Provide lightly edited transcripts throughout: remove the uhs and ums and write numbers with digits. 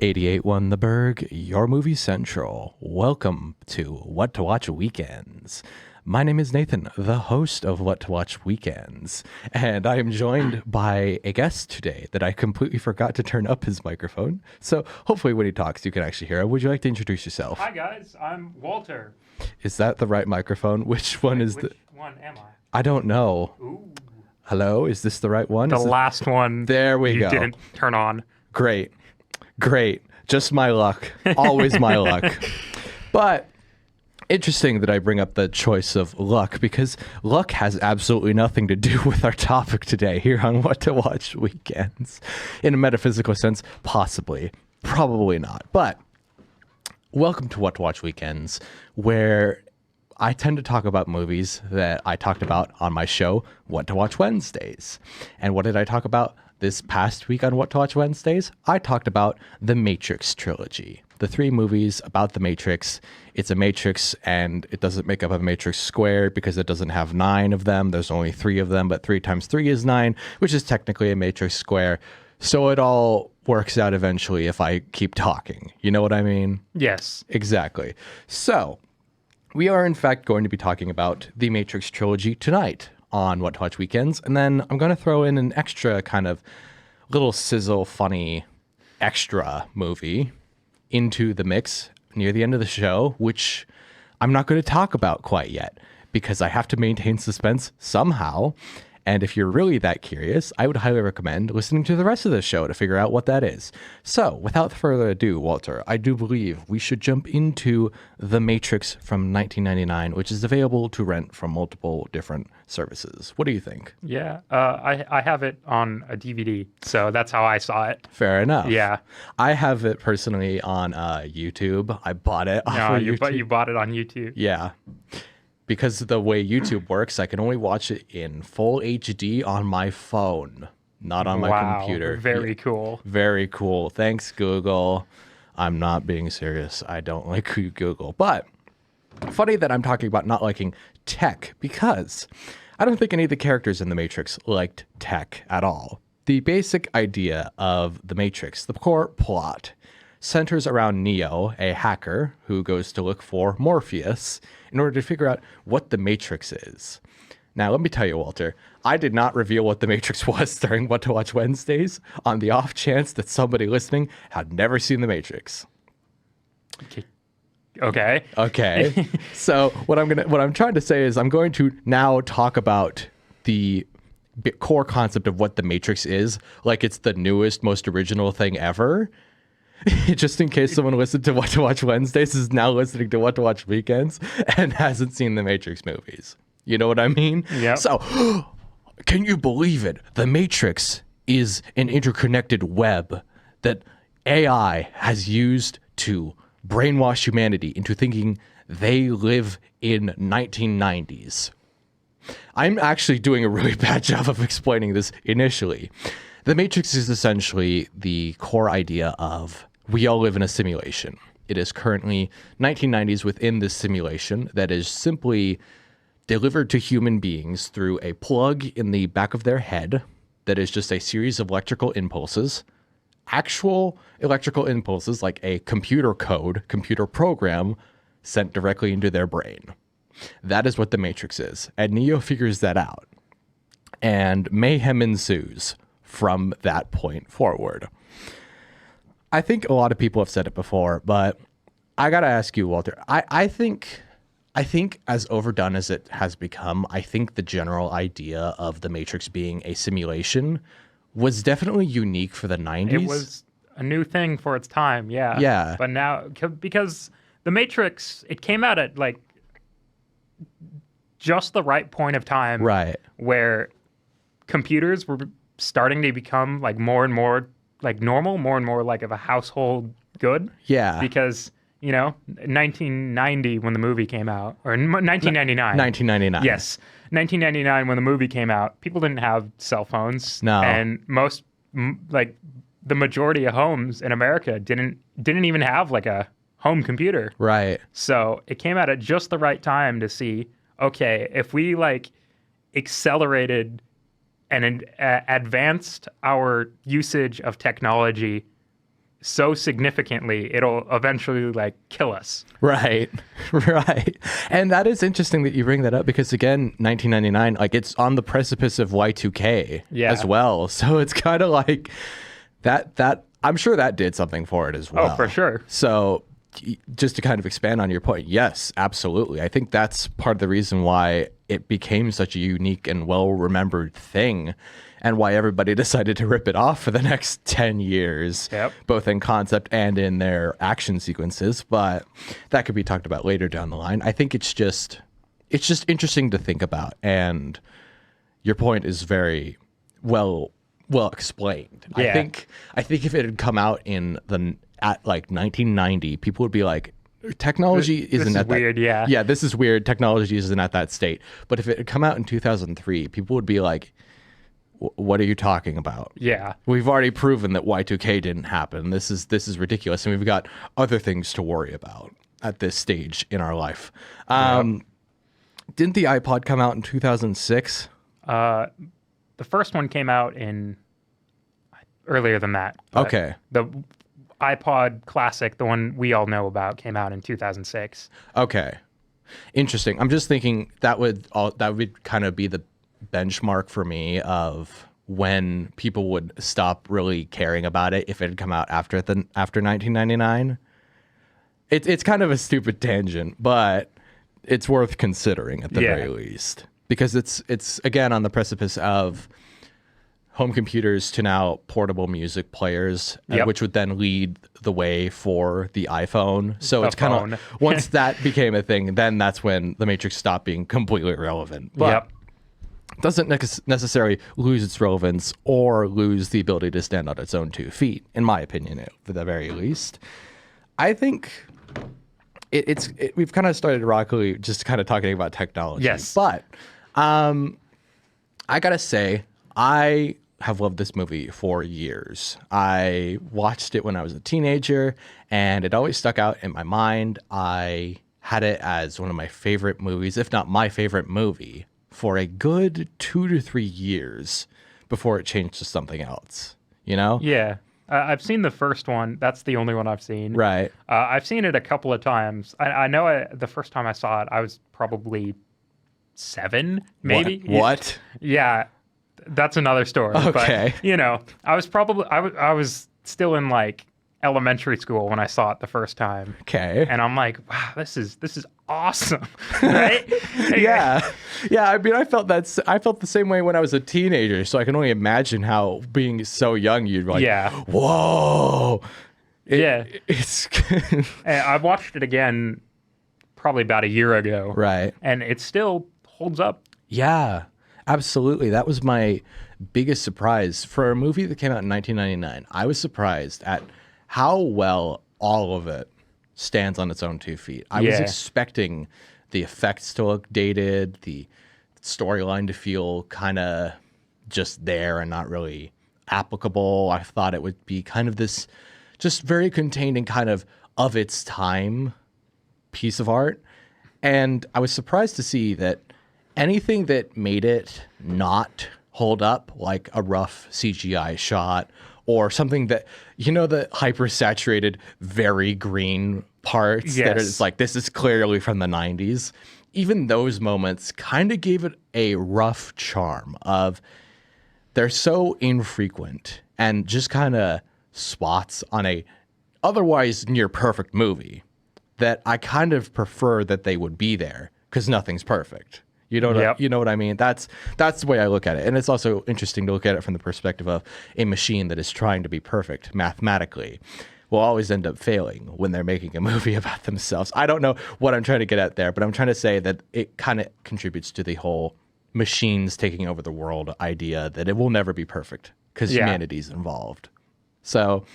88.1 The Burg, your movie central. Welcome to What to Watch Weekends. My name is Nathan, the host of What to Watch Weekends, and I am joined by a guest today that I completely forgot to turn up his microphone. So hopefully when he talks, you can actually hear him. Would you like to introduce yourself? Hi guys, I'm Walter. Is that the right microphone? Which one is Which one am I? I don't know. Ooh. Hello, is this the right one? The last one. There we go. You didn't turn on. Great. Just my luck. Always my luck. But interesting that I bring up the choice of luck, because luck has absolutely nothing to do with our topic today here on What to Watch Weekends. In a metaphysical sense, possibly. Probably not. But welcome to What to Watch Weekends, where I tend to talk about movies that I talked about on my show, What to Watch Wednesdays. And what did I talk about this past week on What to Watch Wednesdays? I talked about the Matrix trilogy. The three movies about the Matrix. It's a matrix, and it doesn't make up a matrix squared because it doesn't have 9 of them. There's only 3 of them, but 3 times 3 is 9, which is technically a matrix square. So it all works out eventually if I keep talking. You know what I mean? Yes. Exactly. So we are, in fact, going to be talking about the Matrix trilogy tonight on What to Watch Weekends. And then I'm going to throw in an extra kind of little sizzle, funny extra movie into the mix near the end of the show, which I'm not going to talk about quite yet because I have to maintain suspense somehow. And if you're really that curious, I would highly recommend listening to the rest of the show to figure out what that is. So without further ado, Walter, I do believe we should jump into The Matrix from 1999, which is available to rent from multiple different services. What do you think? Yeah. I have it on a DVD, so that's how I saw it. Fair enough. Yeah. I have it personally on YouTube. I bought it off of YouTube. But you bought it on YouTube. Yeah. Because of the way YouTube works, I can only watch it in full HD on my phone, not on my computer. Very cool. Very cool. Thanks, Google. I'm not being serious. I don't like Google. But funny that I'm talking about not liking tech, because I don't think any of the characters in The Matrix liked tech at all. The basic idea of The Matrix, the core plot, centers around Neo, a hacker who goes to look for Morpheus in order to figure out what the Matrix is. Now, let me tell you, Walter, I did not reveal what the Matrix was during What to Watch Wednesdays on the off chance that somebody listening had never seen the Matrix. Okay. So what I'm trying to say is I'm going to now talk about the core concept of what the Matrix is, like it's the newest, most original thing ever. Just in case someone listened to What to Watch Wednesdays is now listening to What to Watch Weekends and hasn't seen the Matrix movies. You know what I mean? Yeah. So, can you believe it? The Matrix is an interconnected web that AI has used to brainwash humanity into thinking they live in 1990s. I'm actually doing a really bad job of explaining this initially. The Matrix is essentially the core idea of we all live in a simulation. It is currently 1990s within this simulation that is simply delivered to human beings through a plug in the back of their head that is just a series of electrical impulses, actual electrical impulses like a computer code, computer program sent directly into their brain. That is what the Matrix is. And Neo figures that out. And mayhem ensues from that point forward. I think a lot of people have said it before, but I gotta ask you, Walter. I think as overdone as it has become, I think the general idea of the Matrix being a simulation was definitely unique for the 90s. It was a new thing for its time, yeah. Yeah. But now, because the Matrix, it came out at like just the right point of time, right, where computers were starting to become like more and more like normal, more and more like of a household good. Yeah. Because, 1990 when the movie came out, or 1999. 1999. Yes. 1999 when the movie came out, people didn't have cell phones. No. And like the majority of homes in America didn't even have like a home computer. Right. So it came out at just the right time to see, okay, if we like accelerated and advanced our usage of technology so significantly, it'll eventually like kill us. Right. Right. And that is interesting that you bring that up because again, 1999, like it's on the precipice of Y2K as well. So it's kind of like that I'm sure that did something for it as well. Oh, for sure. So just to kind of expand on your point, yes, absolutely. I think that's part of the reason why it became such a unique and well-remembered thing and why everybody decided to rip it off for the next 10 years, both in concept and in their action sequences. But that could be talked about later down the line. I think it's just interesting to think about. And your point is very well explained. Yeah. I think if it had come out at like 1990, people would be like, technology isn't at that weird. Yeah, this is weird. Technology isn't at that state. But if it had come out in 2003, people would be like, what are you talking about? Yeah. We've already proven that Y2K didn't happen. This is ridiculous. And we've got other things to worry about at this stage in our life. Didn't the iPod come out in 2006? The first one came out in earlier than that. Okay. The iPod Classic, the one we all know about, came out in 2006. Okay. Interesting. I'm just thinking that would kind of be the benchmark for me of when people would stop really caring about it if it had come out after 1999. It's kind of a stupid tangent, but it's worth considering at the very least because it's again on the precipice of home computers to now portable music players, which would then lead the way for the iPhone. So it's kind of once that became a thing, then that's when the Matrix stopped being completely irrelevant. But doesn't necessarily lose its relevance or lose the ability to stand on its own 2 feet, in my opinion, at the very least. I think we've kind of started ironically just kind of talking about technology. Yes. But I gotta say, I have loved this movie for years. I watched it when I was a teenager, and it always stuck out in my mind. I had it as one of my favorite movies, if not my favorite movie, for a good 2 to 3 years before it changed to something else, you know? Yeah. I've seen the first one. That's the only one I've seen. Right. I've seen it a couple of times. I know the first time I saw it, I was probably 7, maybe. What? Yeah. That's another story. Okay. But, I was probably, I was still in like elementary school when I saw it the first time. Okay. And I'm like, wow, this is awesome. Right? Yeah. I mean, I felt the same way when I was a teenager. So I can only imagine how being so young, you'd be like, whoa. It's And I watched it again probably about a year ago. Right. And it still holds up. Yeah, absolutely. That was my biggest surprise for a movie that came out in 1999. I was surprised at how well all of it stands on its own 2 feet. I was expecting the effects to look dated, the storyline to feel kind of just there and not really applicable. I thought it would be kind of this just very contained and kind of its time piece of art. And I was surprised to see that anything that made it not hold up, like a rough CGI shot or something that, the hyper-saturated, very green parts that it's like, this is clearly from the 90s. Even those moments kind of gave it a rough charm of they're so infrequent and just kind of spots on a otherwise near perfect movie that I kind of prefer that they would be there because nothing's perfect. You know what I mean? That's the way I look at it. And it's also interesting to look at it from the perspective of a machine that is trying to be perfect mathematically will always end up failing when they're making a movie about themselves. I don't know what I'm trying to get at there, but I'm trying to say that it kind of contributes to the whole machines taking over the world idea that it will never be perfect because humanity's involved. So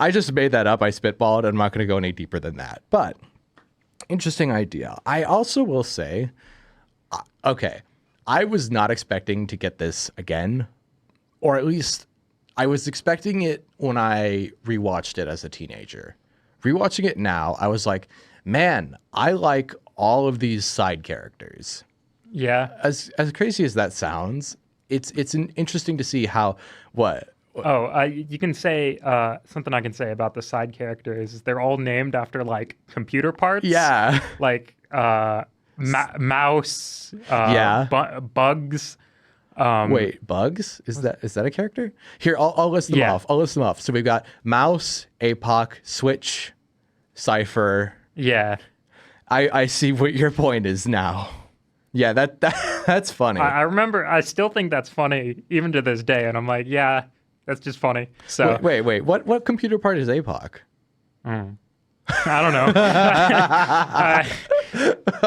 I just made that up. I spitballed. I'm not going to go any deeper than that. But interesting idea. I also will say, okay, I was not expecting to get this again, or at least I was expecting it when I rewatched it as a teenager. Rewatching it now, I was like, man, I like all of these side characters. Yeah. As crazy as that sounds, it's interesting to see how Oh, you can say something I can say about the side characters is they're all named after like computer parts. Yeah. Like mouse, Yeah. bugs. Wait, Bugs? Is that a character? Here, I'll list them Yeah. off. I'll list them off. So we've got Mouse, APOC, Switch, Cypher. Yeah. I see what your point is now. Yeah, that's funny. I remember. I still think that's funny even to this day, and I'm like, yeah, that's just funny. So Wait. What computer part is APOC? I don't know.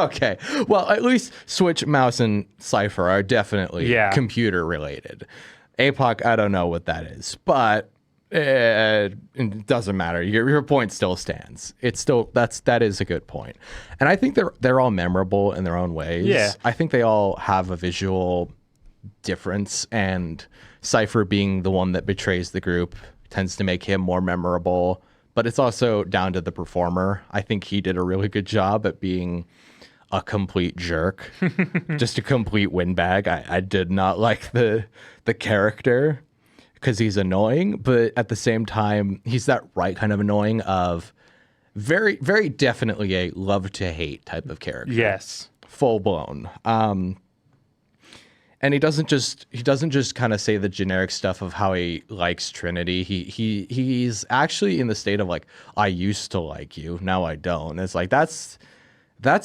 Okay. Well, at least Switch, Mouse, and Cypher are definitely Yeah. computer related. APOC, I don't know what that is, but it doesn't matter. Your point still stands. It's still that is a good point, and I think they're all memorable in their own ways. Yeah. I think they all have a visual difference, and Cypher being the one that betrays the group tends to make him more memorable. But it's also down to the performer. I think he did a really good job at being a complete jerk, just a complete windbag. I did not like the character because he's annoying, but at the same time, he's that right kind of annoying of very, very definitely a love to hate type of character. Yes. Full blown. And he doesn't just kind of say the generic stuff of how he likes Trinity. He's actually in the state of like, I used to like you, now I don't. It's like that's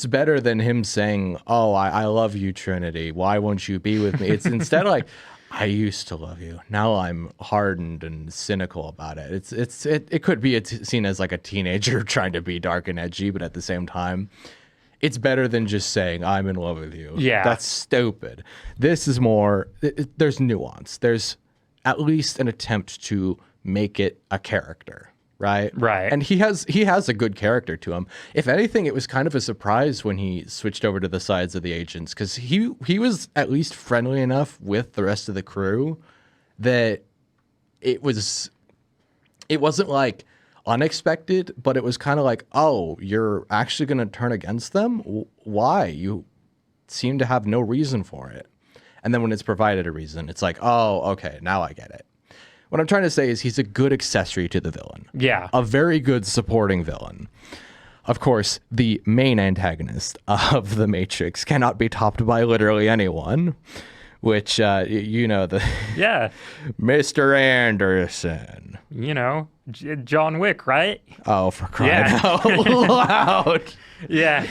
better than him saying, oh, I love you, Trinity. Why won't you be with me? It's instead like, I used to love you. Now I'm hardened and cynical about it. It could be seen as like a teenager trying to be dark and edgy, but at the same time, it's better than just saying I'm in love with you. Yeah. That's stupid. This is more, there's nuance. There's at least an attempt to make it a character, right? Right. And he has a good character to him. If anything, it was kind of a surprise when he switched over to the sides of the agents, because he was at least friendly enough with the rest of the crew that it wasn't like unexpected, but it was kind of like, oh, you're actually going to turn against them? Why? You seem to have no reason for it. And then when it's provided a reason, it's like, oh, okay, now I get it. What I'm trying to say is he's a good accessory to the villain. Yeah. A very good supporting villain. Of course, the main antagonist of the Matrix cannot be topped by literally anyone, which, the Yeah. Mr. Anderson. John Wick, right? Oh, for crying Yeah. out loud. Yeah.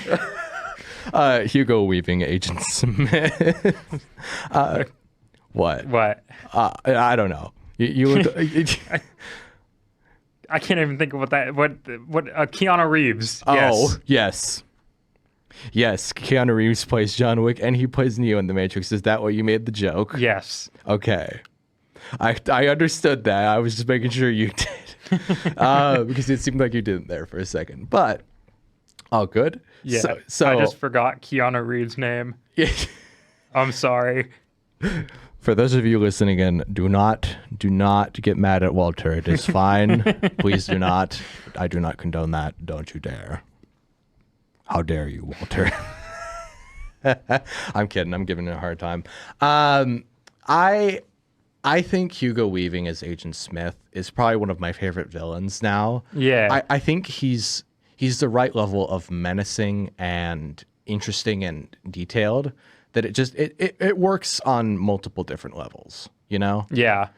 Hugo Weaving, Agent Smith. What? What? I don't know. You I can't even think of what Keanu Reeves. Oh, Yes. yes. Keanu Reeves plays John Wick, and he plays Neo in The Matrix. Is that what you made the joke? Yes. Okay. I understood that. I was just making sure you did. Because it seemed like you didn't there for a second. But, all good. Yeah. So I just forgot Keanu Reeves' name. I'm sorry. For those of you listening in, do not get mad at Walter. It is fine. Please do not. I do not condone that. Don't you dare. How dare you, Walter? I'm kidding. I'm giving it a hard time. I think Hugo Weaving as Agent Smith is probably one of my favorite villains now. Yeah. I think he's the right level of menacing and interesting and detailed, that it works on multiple different levels, Yeah.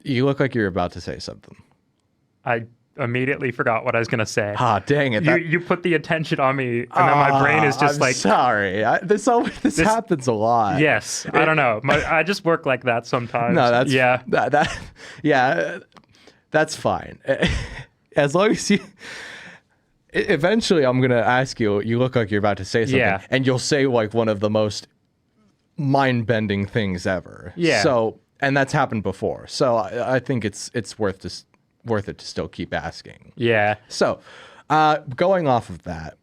You look like you're about to say something. I immediately forgot what I was going to say. Ah, dang it. You put the attention on me, and then my brain is just I'm like, sorry. This happens a lot. yes, I don't know. I just work like that sometimes. No, that's yeah. Yeah, that's fine. As long as you. Eventually, I'm gonna ask you. You look like you're about to say something, Yeah. and you'll say like one of the most mind-bending things ever. Yeah. So, and that's happened before. So I think it's worth it to still keep asking. Yeah. So, going off of that,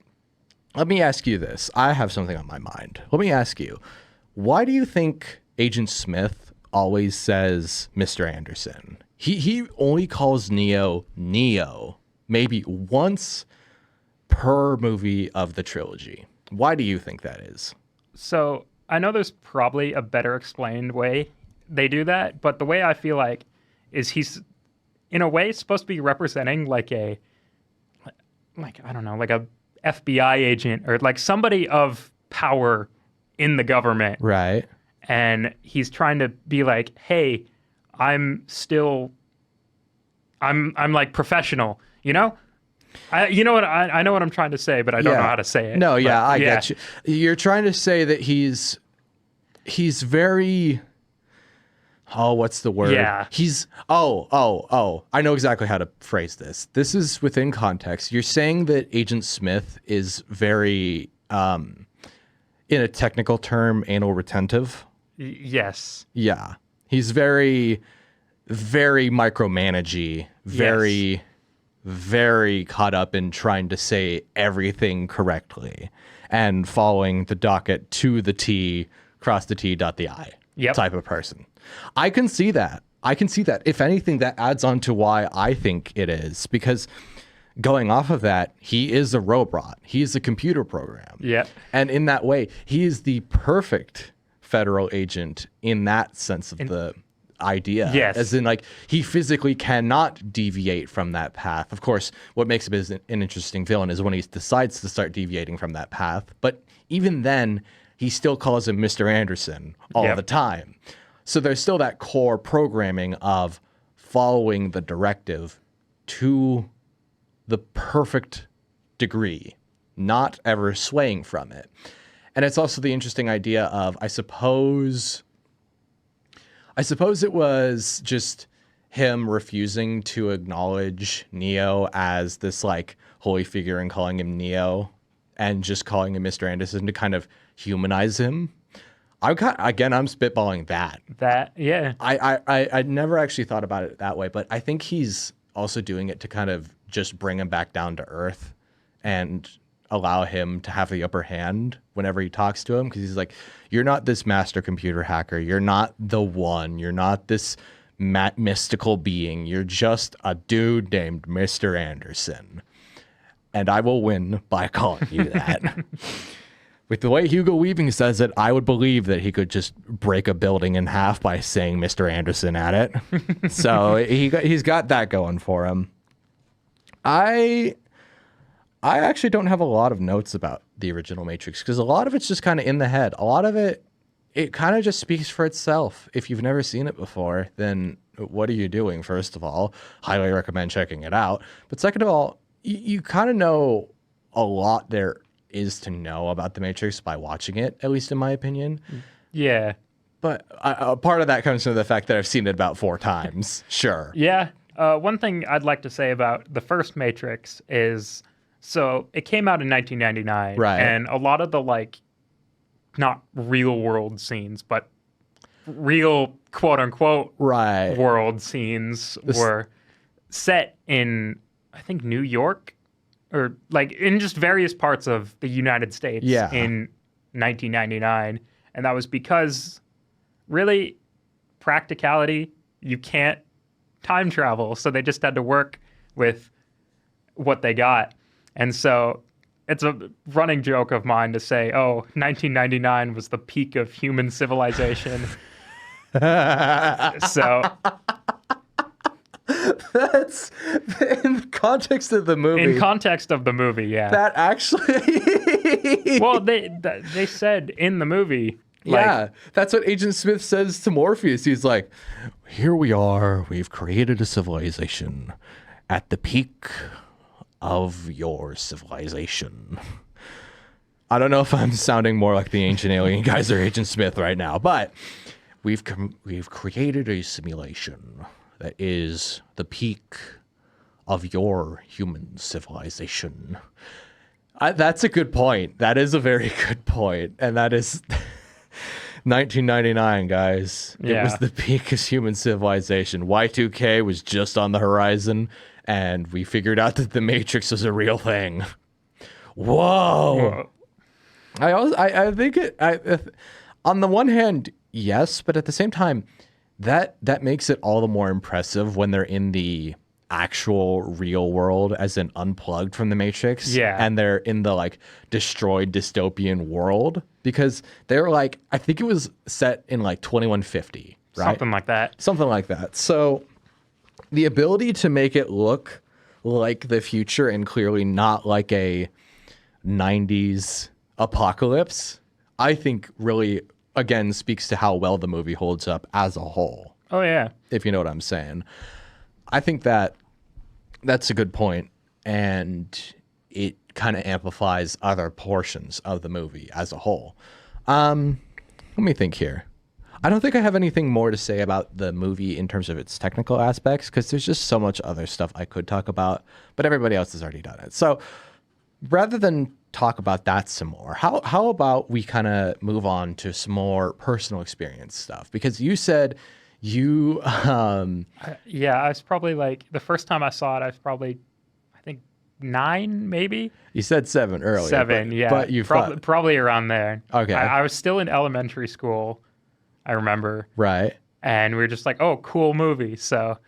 let me ask you this. I have something on my mind. Let me ask you, why do you think Agent Smith always says Mr. Anderson? He only calls Neo maybe once per movie of the trilogy. Why do you think that is? So I know there's probably a better explained way they do that, but the way I feel like is he's in a way supposed to be representing like I don't know, like a FBI agent or like somebody of power in the government. Right. And he's trying to be like, hey, I'm like professional, you know? You know what? I know what I'm trying to say, but I don't know how to say it. No, but, I get you. You're trying to say that he's very. Oh, what's the word? Yeah. He's. Oh. I know exactly how to phrase this. This is within context. You're saying that Agent Smith is very, in a technical term, anal retentive. Yes. Yeah. He's very, very micromanagey. Very. Very caught up in trying to say everything correctly and following the docket to the T, cross the T, dot the I type of person. I can see that. If anything, that adds on to why I think it is, because going off of that, he is a robot. He is a computer program. Yep. And in that way, he is the perfect federal agent in that sense of the idea. Yes. As in, like, he physically cannot deviate from that path. Of course, what makes him an interesting villain is when he decides to start deviating from that path. But even then, he still calls him Mr. Anderson all the time. So there's still that core programming of following the directive to the perfect degree, not ever swaying from it. And it's also the interesting idea of, I suppose it was just him refusing to acknowledge Neo as this like holy figure and calling him Neo and just calling him Mr. Anderson to kind of humanize him. I'm spitballing that. Yeah. I never actually thought about it that way, but I think he's also doing it to kind of just bring him back down to earth and allow him to have the upper hand whenever he talks to him, because he's like, you're not this master computer hacker, you're not the one, you're not this mystical being, you're just a dude named Mr. Anderson, and I will win by calling you that. With the way Hugo Weaving says it, I would believe that he could just break a building in half by saying Mr. Anderson at it. So he's got that going for him. I actually don't have a lot of notes about the original Matrix, because a lot of it's just kind of in the head. A lot of it kind of just speaks for itself. If you've never seen it before, then what are you doing? First of all, highly recommend checking it out. But second of all, you kind of know a lot there is to know about the Matrix by watching it, at least in my opinion. Yeah. But a part of that comes from the fact that I've seen it about 4 times. Sure. Yeah. One thing I'd like to say about the first Matrix is, so it came out in 1999, right? And a lot of the like, not real world scenes, but real quote unquote world scenes were set in, I think, New York, or like in just various parts of the United States in 1999. And that was because really practicality, you can't time travel. So they just had to work with what they got. And so it's a running joke of mine to say, oh, 1999 was the peak of human civilization. So that's in context of the movie. In context of the movie, yeah. That actually... Well, they said in the movie... Yeah, that's what Agent Smith says to Morpheus. He's like, here we are. We've created a civilization at the peak of your civilization. I don't know if I'm sounding more like the ancient alien guys or Agent Smith right now, but we've created a simulation that is the peak of your human civilization. That's a good point. That is a very good point. And that is 1999, guys. Yeah. It was the peak of human civilization. Y2K was just on the horizon, and we figured out that the Matrix was a real thing. Whoa. I think on the one hand, yes, but at the same time, that makes it all the more impressive when they're in the actual real world, as in unplugged from the Matrix. Yeah. And they're in the like destroyed dystopian world, because they're like, I think it was set in like 2150, right? Something like that. Something like that. So the ability to make it look like the future and clearly not like a 90s apocalypse, I think really, again, speaks to how well the movie holds up as a whole. Oh, yeah. If you know what I'm saying. I think that that's a good point, and it kind of amplifies other portions of the movie as a whole. Let me think here. I don't think I have anything more to say about the movie in terms of its technical aspects, because there's just so much other stuff I could talk about, but everybody else has already done it. So rather than talk about that some more, how about we kind of move on to some more personal experience stuff? Because you said you... yeah, I was probably like, the first time I saw it, I was probably, I think, 9 maybe? You said 7 earlier. 7, yeah. But you probably around there. Okay. I was still in elementary school, I remember. Right. And we were just like, oh, cool movie. So,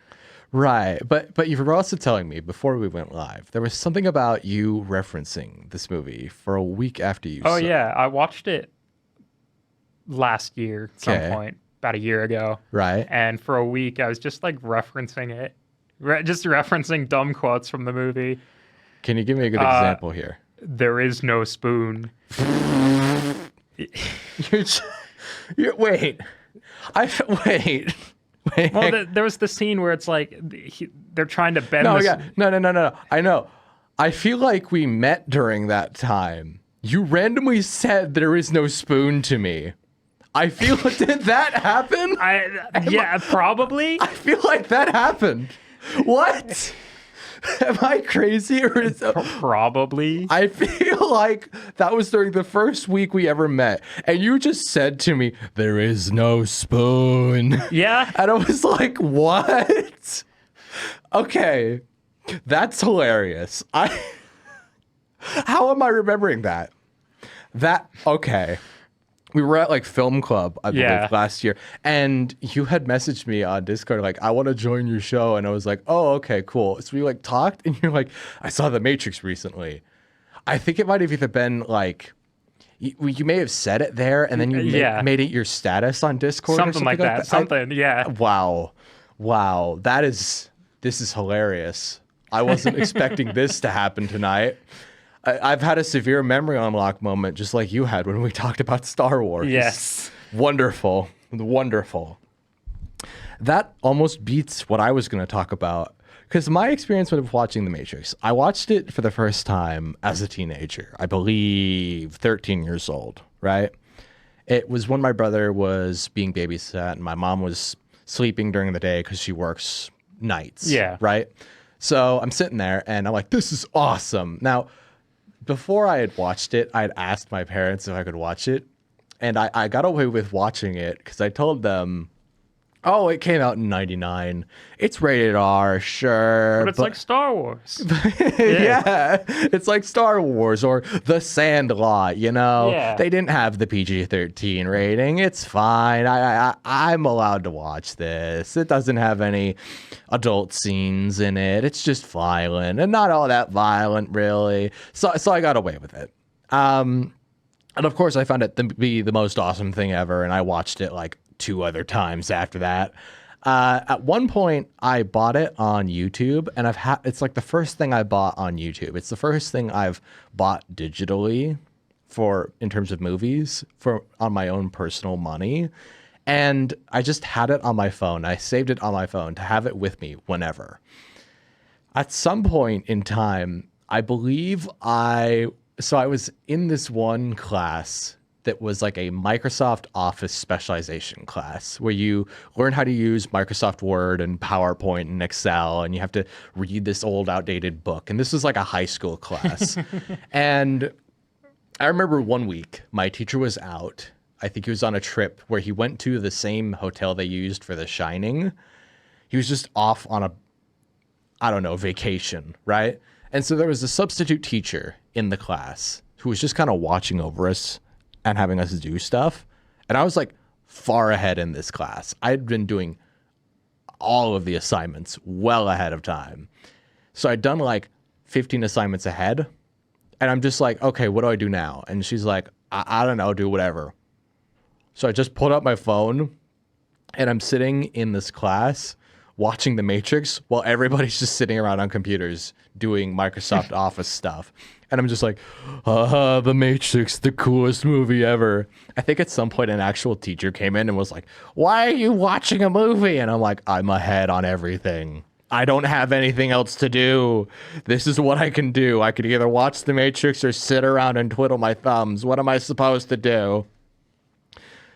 right. But you were also telling me before we went live, there was something about you referencing this movie for a week after you saw it. Yeah. I watched it last year at some point, about a year ago. Right. And for a week, I was just like referencing it, just referencing dumb quotes from the movie. Can you give me a good example here? There is no spoon. Wait. Well, there was the scene where it's like they're trying to bend. No. I know. I feel like we met during that time. You randomly said there is no spoon to me. I feel did that happen? Probably. I feel like that happened. What? Am I crazy or is probably? I feel like that was during the first week we ever met, and you just said to me, "There is no spoon." Yeah, and I was like, "What?" Okay, that's hilarious. How am I remembering that? Okay. We were at like film club, I believe, last year, and you had messaged me on Discord like, "I want to join your show," and I was like, "Oh, okay, cool." So we like talked, and you're like, "I saw The Matrix recently." I think it might have either been like you may have said it there, and then you made it your status on Discord, something like that. Wow, this is hilarious. I wasn't expecting this to happen tonight. I've had a severe memory unlock moment just like you had when we talked about Star Wars. Yes. Wonderful. That almost beats what I was going to talk about, because my experience with watching The Matrix, I watched it for the first time as a teenager, I believe 13 years old, right? It was when my brother was being babysat and my mom was sleeping during the day because she works nights. Yeah. Right? So I'm sitting there and I'm like, this is awesome. Now, before I had watched it, I'd asked my parents if I could watch it. And I got away with watching it because I told them, oh, it came out in 99. It's rated R, sure. But it's like Star Wars. Yeah, it's like Star Wars or The Sandlot, you know? Yeah. They didn't have the PG-13 rating. It's fine. I'm allowed to watch this. It doesn't have any adult scenes in it. It's just violent and not all that violent, really. So I got away with it. And of course, I found it to be the most awesome thing ever, and I watched it like 2 other times after that. At one point, I bought it on YouTube, and it's like the first thing I bought on YouTube. It's the first thing I've bought digitally in terms of movies on my own personal money. And I just had it on my phone. I saved it on my phone to have it with me whenever. At some point in time, I believe I was in this one class that was like a Microsoft Office specialization class where you learn how to use Microsoft Word and PowerPoint and Excel, and you have to read this old outdated book. And this was like a high school class. And I remember one week my teacher was out. I think he was on a trip where he went to the same hotel they used for The Shining. He was just off on vacation, right? And so there was a substitute teacher in the class who was just kind of watching over us and having us do stuff. And I was like far ahead in this class. I'd been doing all of the assignments well ahead of time. So I'd done like 15 assignments ahead. And I'm just like, okay, what do I do now? And she's like, I don't know, do whatever. So I just pulled out my phone and I'm sitting in this class watching The Matrix while everybody's just sitting around on computers doing Microsoft Office stuff. And I'm just like, The Matrix, the coolest movie ever. I think at some point an actual teacher came in and was like, why are you watching a movie? And I'm like, I'm ahead on everything. I don't have anything else to do. This is what I can do. I could either watch The Matrix or sit around and twiddle my thumbs. What am I supposed to do?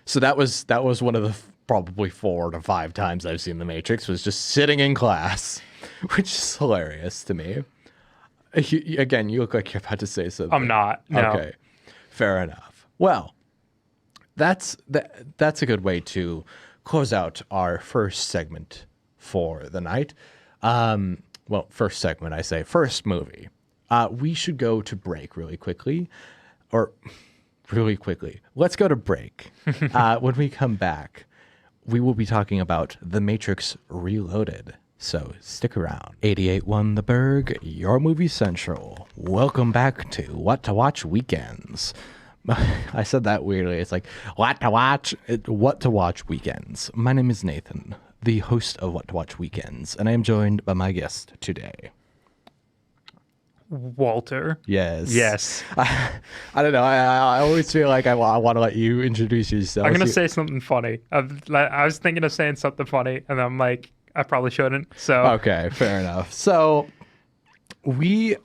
So that was one of the probably 4 to 5 times I've seen The Matrix, was just sitting in class, which is hilarious to me. Again, you look like you're about to say something. I'm not. No. Okay, fair enough. Well, that's a good way to close out our first segment for the night. Well, first segment, I say, first movie. We should go to break really quickly. Let's go to break. When we come back, we will be talking about The Matrix Reloaded. So stick around. 88.1 The Burg, your movie central. Welcome back to What to Watch Weekends. I said that weirdly. It's like, What to Watch Weekends. My name is Nathan, the host of What to Watch Weekends, and I am joined by my guest today, Walter. Yes. I don't know. I always feel like I want to let you introduce yourself. I'm going to say something funny. I was thinking of saying something funny, and I'm like, I probably shouldn't. So okay, fair enough. So we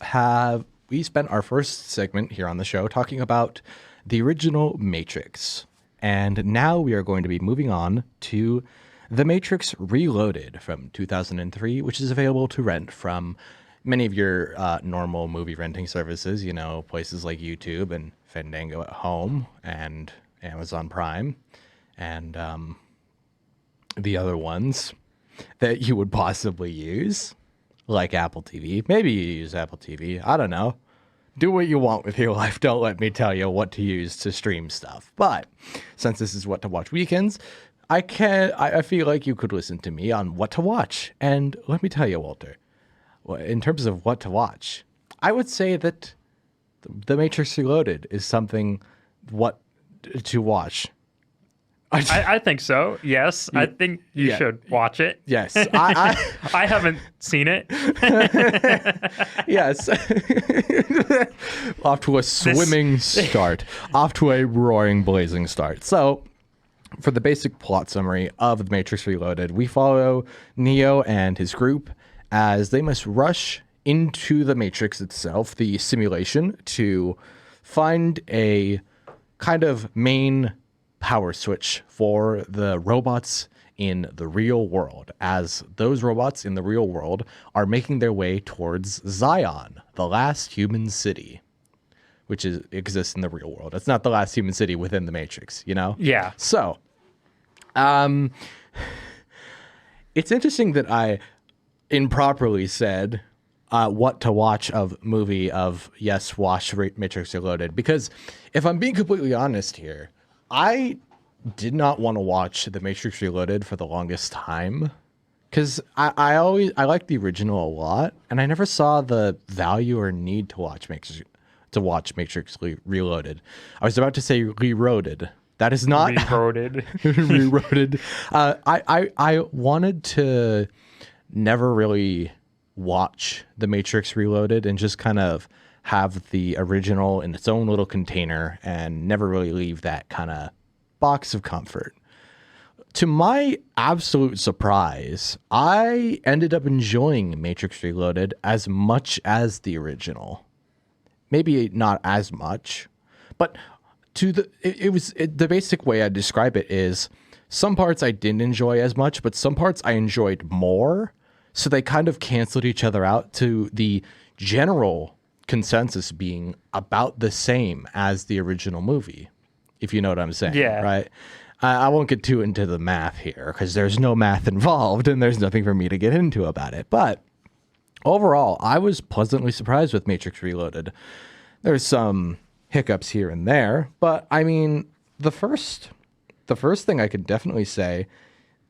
spent our first segment here on the show talking about the original Matrix. And now we are going to be moving on to The Matrix Reloaded from 2003, which is available to rent from many of your normal movie renting services, places like YouTube and Fandango at Home and Amazon Prime and the other ones that you would possibly use, like Apple TV. Maybe you use Apple TV. I don't know. Do what you want with your life. Don't let me tell you what to use to stream stuff. But since this is What to Watch Weekends, I feel like you could listen to me on what to watch. And let me tell you, Walter, in terms of what to watch, I would say that The Matrix Reloaded is something what to watch. I think so. Yes, I think you should watch it. Yes, I haven't seen it. Yes, off to a swimming start, off to a roaring, blazing start. So, for the basic plot summary of The Matrix Reloaded, we follow Neo and his group as they must rush into the Matrix itself, the simulation, to find a kind of main power switch for the robots in the real world, as those robots in the real world are making their way towards Zion, the last human city, which exists in the real world. It's not the last human city within the Matrix, Yeah. So, it's interesting that I improperly said what to watch of movie of yes, watch Matrix Reloaded, because if I'm being completely honest here, I did not want to watch The Matrix Reloaded for the longest time, because I liked the original a lot, and I never saw the value or need to watch Matrix Reloaded. I was about to say Reloaded. That is not Reloaded. Reloaded. I wanted to never really watch The Matrix Reloaded and just kind of have the original in its own little container and never really leave that kind of box of comfort. To my absolute surprise, I ended up enjoying Matrix Reloaded as much as the original. Maybe not as much, but the basic way I describe it is some parts I didn't enjoy as much, but some parts I enjoyed more. So they kind of canceled each other out, to the general consensus being about the same as the original movie, if you know what I'm saying. Yeah. Right? I won't get too into the math here because there's no math involved and there's nothing for me to get into about it. But overall, I was pleasantly surprised with Matrix Reloaded. There's some hiccups here and there, but I mean, the first thing I could definitely say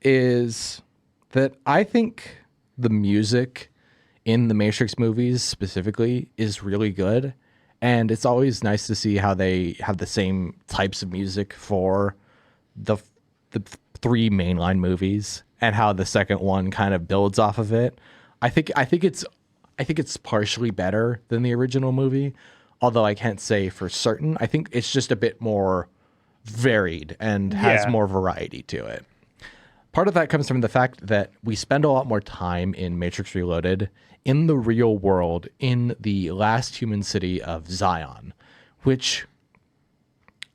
is that I think the music in the Matrix movies specifically is really good. And it's always nice to see how they have the same types of music for the 3 mainline movies. and how the second one kind of builds off of it. I think it's partially better than the original movie, although I can't say for certain. I think it's just a bit more varied and has more variety to it. Part of that comes from the fact that we spend a lot more time in Matrix Reloaded in the real world, in the last human city of Zion, which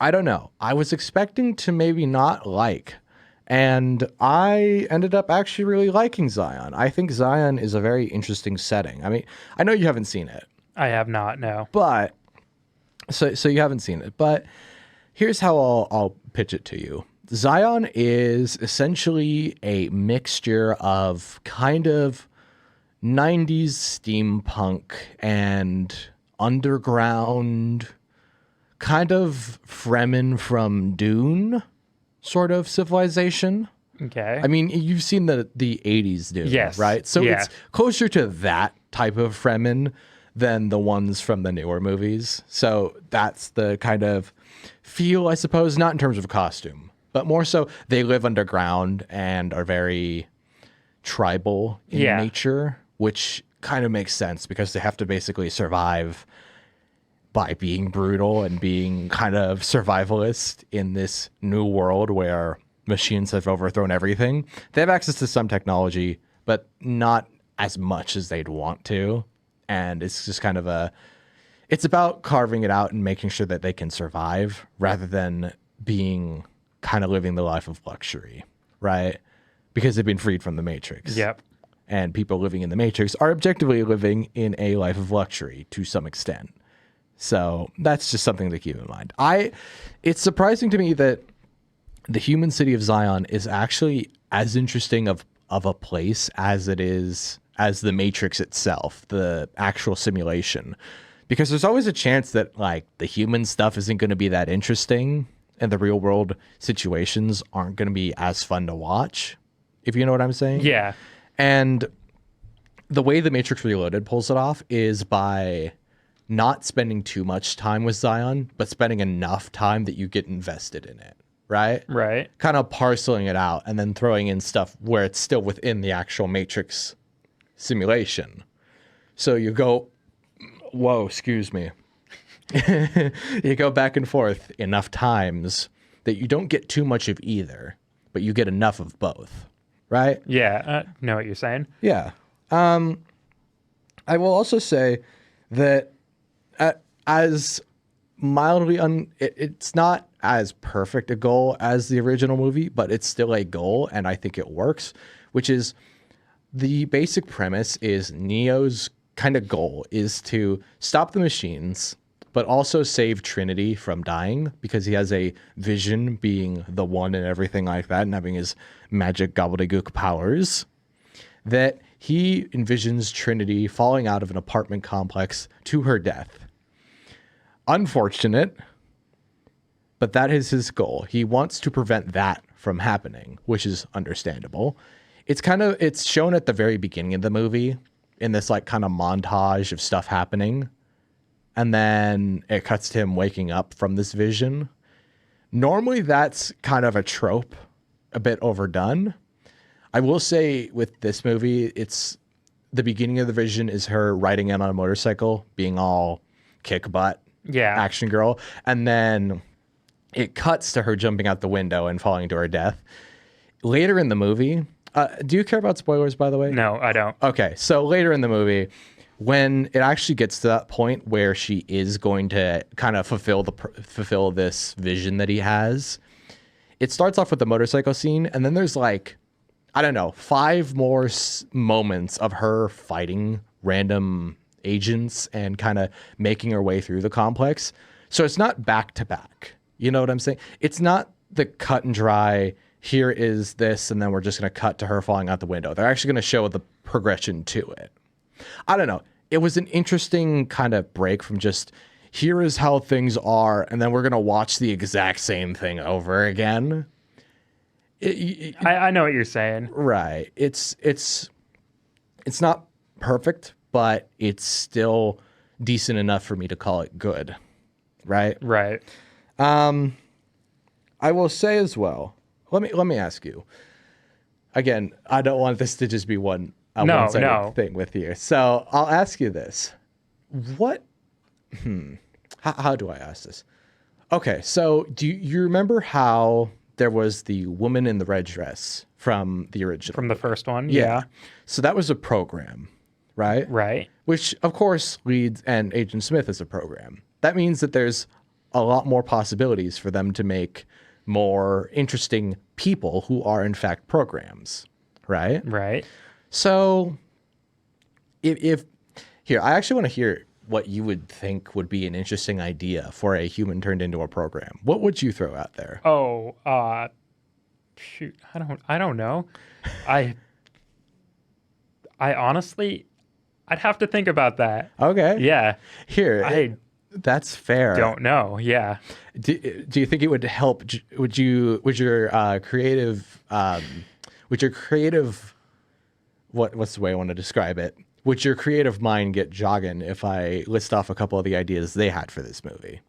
I don't know. I was expecting to maybe not like, and I ended up actually really liking Zion. I think Zion is a very interesting setting. I mean, I know you haven't seen it. I have not, no. But so you haven't seen it, but here's how I'll pitch it to you. Zion is essentially a mixture of kind of 90s steampunk and underground, kind of Fremen from Dune sort of civilization. Okay. I mean, you've seen the 80s Dune, yes. right? So it's closer to that type of Fremen than the ones from the newer movies. So that's the kind of feel, I suppose, not in terms of costume, but more so they live underground and are very tribal in nature, which kind of makes sense because they have to basically survive by being brutal and being kind of survivalist in this new world where machines have overthrown everything. They have access to some technology, but not as much as they'd want to. And it's just kind of it's about carving it out and making sure that they can survive rather than being kind of living the life of luxury, right? Because they've been freed from the Matrix. Yep. And people living in the Matrix are objectively living in a life of luxury to some extent. So that's just something to keep in mind. It's surprising to me that the human city of Zion is actually as interesting of a place as it is as the Matrix itself, the actual simulation. Because there's always a chance that like the human stuff isn't going to be that interesting and the real world situations aren't going to be as fun to watch, if you know what I'm saying. Yeah. And the way the Matrix Reloaded pulls it off is by not spending too much time with Zion, but spending enough time that you get invested in it, right? Right. Kind of parceling it out and then throwing in stuff where it's still within the actual Matrix simulation. So you go, whoa, excuse me. You go back and forth enough times that you don't get too much of either, but you get enough of both, right? Yeah, I know what you're saying. Yeah. I will also say that as mildly it's not as perfect a goal as the original movie, but it's still a goal, and I think it works, which is the basic premise is Neo's kind of goal is to stop the machines, but also save Trinity from dying because he has a vision being the one and everything like that and having his magic gobbledygook powers that he envisions Trinity falling out of an apartment complex to her death. Unfortunate, but that is his goal. He wants to prevent that from happening, which is understandable. It's shown at the very beginning of the movie in this like kind of montage of stuff happening. And then it cuts to him waking up from this vision. Normally that's kind of a trope, a bit overdone. I will say with this movie, it's the beginning of the vision is her riding in on a motorcycle, being all kick butt, action girl. And then it cuts to her jumping out the window and falling to her death. Later in the movie, do you care about spoilers, by the way? No, I don't. Okay, so later in the movie, when it actually gets to that point where she is going to kind of fulfill this vision that he has, it starts off with the motorcycle scene, and then there's like, I don't know, 5 more moments of her fighting random agents and kind of making her way through the complex. So it's not back to back. You know what I'm saying? It's not the cut and dry, here is this, and then we're just going to cut to her falling out the window. They're actually going to show the progression to it. I don't know. It was an interesting kind of break from just, here is how things are, and then we're going to watch the exact same thing over again. I know what you're saying. Right. It's not perfect, but it's still decent enough for me to call it good. Right? Right. I will say as well, let me ask you, again, I don't want this to just be one No, one-sided no. thing with you. So I'll ask you this: what? How do I ask this? Okay, so do you remember how there was the woman in the red dress from the original? From the first one, yeah. So that was a program, right? Right. Which, of course, leads, and Agent Smith is a program. That means that there's a lot more possibilities for them to make more interesting people who are, in fact, programs, right? Right. So if here, I actually want to hear what you would think would be an interesting idea for a human turned into a program. What would you throw out there? Oh, shoot. I don't know. I honestly, I'd have to think about that. Okay. Yeah. Here, that's fair. Don't know. Yeah. Do you think it would help? Would your creative, what's the way I want to describe it? Would your creative mind get jogging if I list off a couple of the ideas they had for this movie?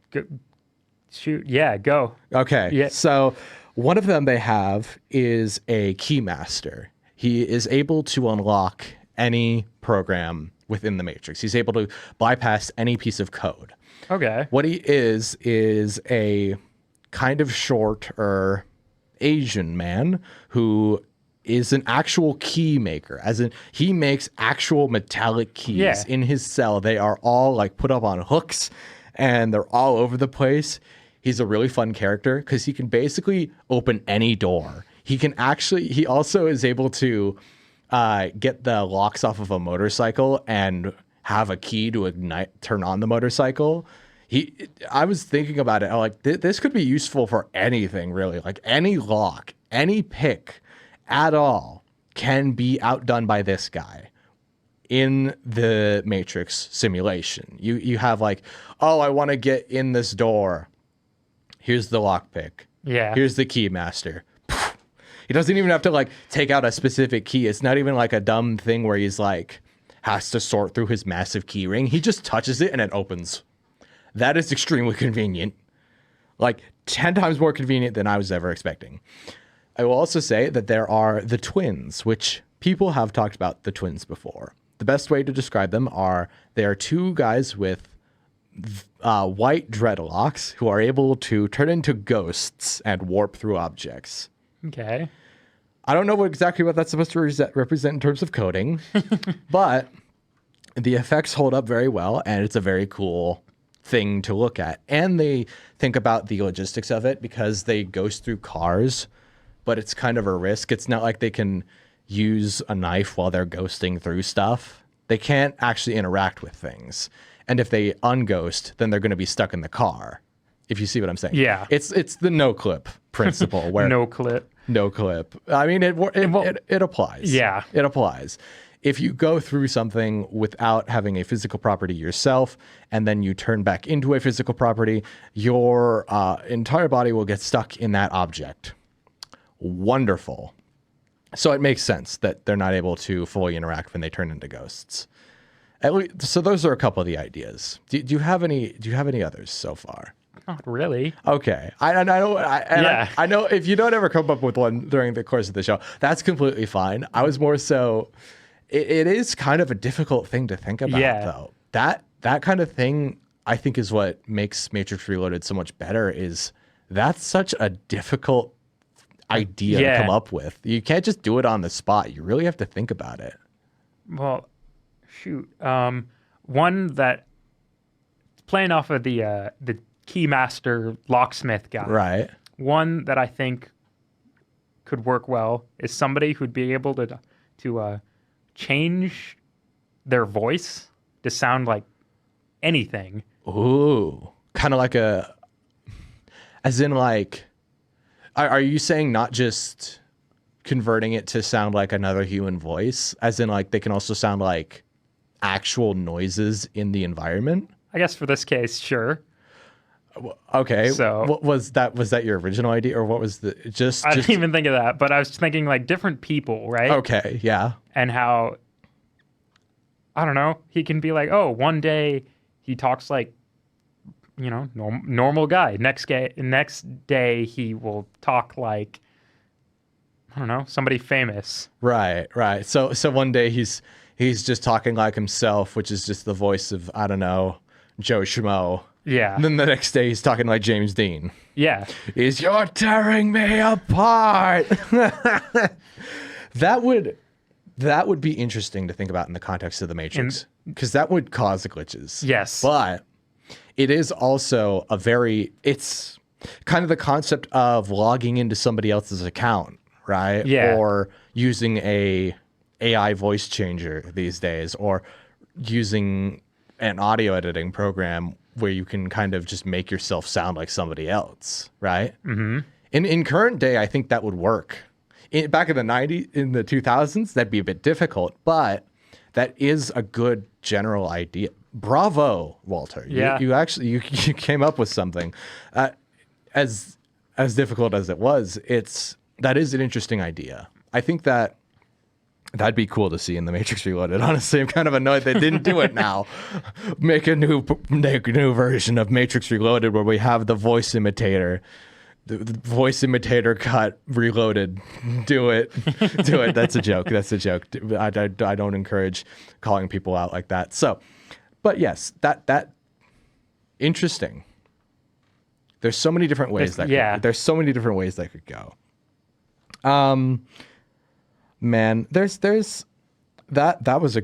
Shoot. Yeah. Go. Okay. Yeah. So one of them they have is a keymaster. He is able to unlock any program within the Matrix. He's able to bypass any piece of code. Okay. What he is a kind of shorter Asian man who is an actual key maker, as in he makes actual metallic keys in his cell. They are all like put up on hooks and they're all over the place. He's a really fun character because he can basically open any door. He also is able to get the locks off of a motorcycle and have a key to turn on the motorcycle. I was thinking about it. I'm like, this could be useful for anything, really. Like any lock, any pick at all can be outdone by this guy in the Matrix simulation. You have like, oh, I want to get in this door. Here's the lockpick. Yeah. Here's the key master. He doesn't even have to like take out a specific key. It's not even like a dumb thing where he's like has to sort through his massive key ring. He just touches it and it opens. That is extremely convenient. Like 10 times more convenient than I was ever expecting. I will also say that there are the twins, which people have talked about the twins before. The best way to describe them are they are two guys with white dreadlocks who are able to turn into ghosts and warp through objects. Okay. I don't know exactly what that's supposed to represent in terms of coding, but the effects hold up very well, and it's a very cool thing to look at. And they think about the logistics of it because they ghost through cars, but it's kind of a risk. It's not like they can use a knife while they're ghosting through stuff. They can't actually interact with things. And if they unghost, then they're going to be stuck in the car. If you see what I'm saying. Yeah. It's the no clip principle where No clip. I mean, it applies. Yeah. It applies. If you go through something without having a physical property yourself, and then you turn back into a physical property, your entire body will get stuck in that object. Wonderful. So it makes sense that they're not able to fully interact when they turn into ghosts. So those are a couple of the ideas. Do you have any others so far? Not really. Okay. I know if you don't ever come up with one during the course of the show, that's completely fine. I was more so, it is kind of a difficult thing to think about, though. That kind of thing, I think, is what makes Matrix Reloaded so much better. Is that's such a difficult idea to come up with. You can't just do it on the spot. You really have to think about it. Well, shoot. One that playing off of the keymaster locksmith guy. Right. One that I think could work well is somebody who'd be able to change their voice to sound like anything. Ooh, kind of like as in like, are you saying not just converting it to sound like another human voice, as in like they can also sound like actual noises in the environment? I guess for this case, sure. Okay. So what was that your original idea, or what was the I didn't even think of that, but I was thinking like different people, right? Okay, yeah. And how, I don't know, he can be like, oh, one day he talks like, normal guy. Next day he will talk like I don't know, somebody famous. Right. So one day he's just talking like himself, which is just the voice of, I don't know, Joe Schmo. Yeah. And then the next day he's talking like James Dean. Yeah. You're tearing me apart. That would be interesting to think about in the context of the Matrix, because that would cause glitches. Yes. But it is also it's kind of the concept of logging into somebody else's account, right? Yeah. Or using a AI voice changer these days, or using an audio editing program where you can kind of just make yourself sound like somebody else, right? Mm-hmm. In current day, I think that would work. Back in the 90s, in the 2000s, that'd be a bit difficult, but that is a good general idea. Bravo, Walter. Yeah. You actually you came up with something. As difficult as it was, that is an interesting idea. I think that'd be cool to see in The Matrix Reloaded. Honestly, I'm kind of annoyed they didn't do it now. Make a new version of Matrix Reloaded where we have the voice imitator. The voice imitator cut reloaded. Do it. That's a joke. I don't encourage calling people out like that. So, but yes, that interesting. There's so many different ways there's so many different ways that could go. Man, there's that was a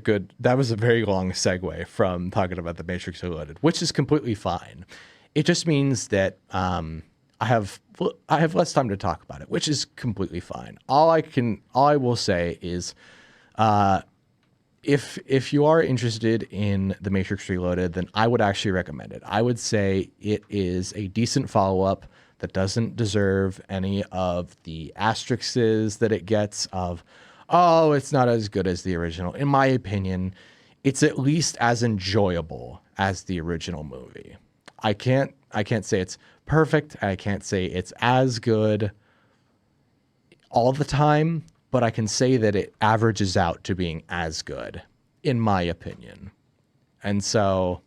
very long segue from talking about The Matrix Reloaded, which is completely fine. It just means that I have less time to talk about it, which is completely fine. All I will say is, if you are interested in The Matrix Reloaded, then I would actually recommend it. I would say it is a decent follow-up that doesn't deserve any of the asterisks that it gets of, oh, it's not as good as the original. In my opinion, it's at least as enjoyable as the original movie. I can't say it's perfect. I can't say it's as good all the time, but I can say that it averages out to being as good, in my opinion. And so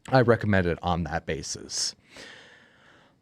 I recommend it on that basis.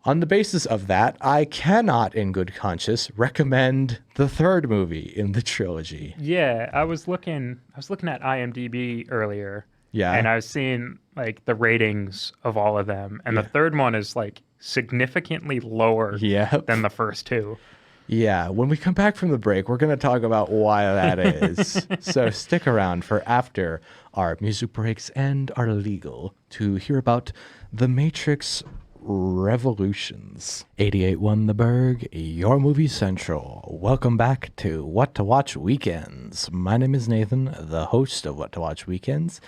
On the basis of that, I cannot, in good conscience, recommend the third movie in the trilogy. Yeah, I was looking at IMDb earlier. Yeah. And I was seeing like the ratings of all of them, and the third one is like significantly lower than the first two. Yeah, when we come back from the break, we're going to talk about why that is. So stick around for after our music breaks and our legal to hear about The Matrix Revolutions. 88.1 The Burg, your movie central. Welcome back to What to Watch Weekends. My name is Nathan, the host of What to Watch Weekends,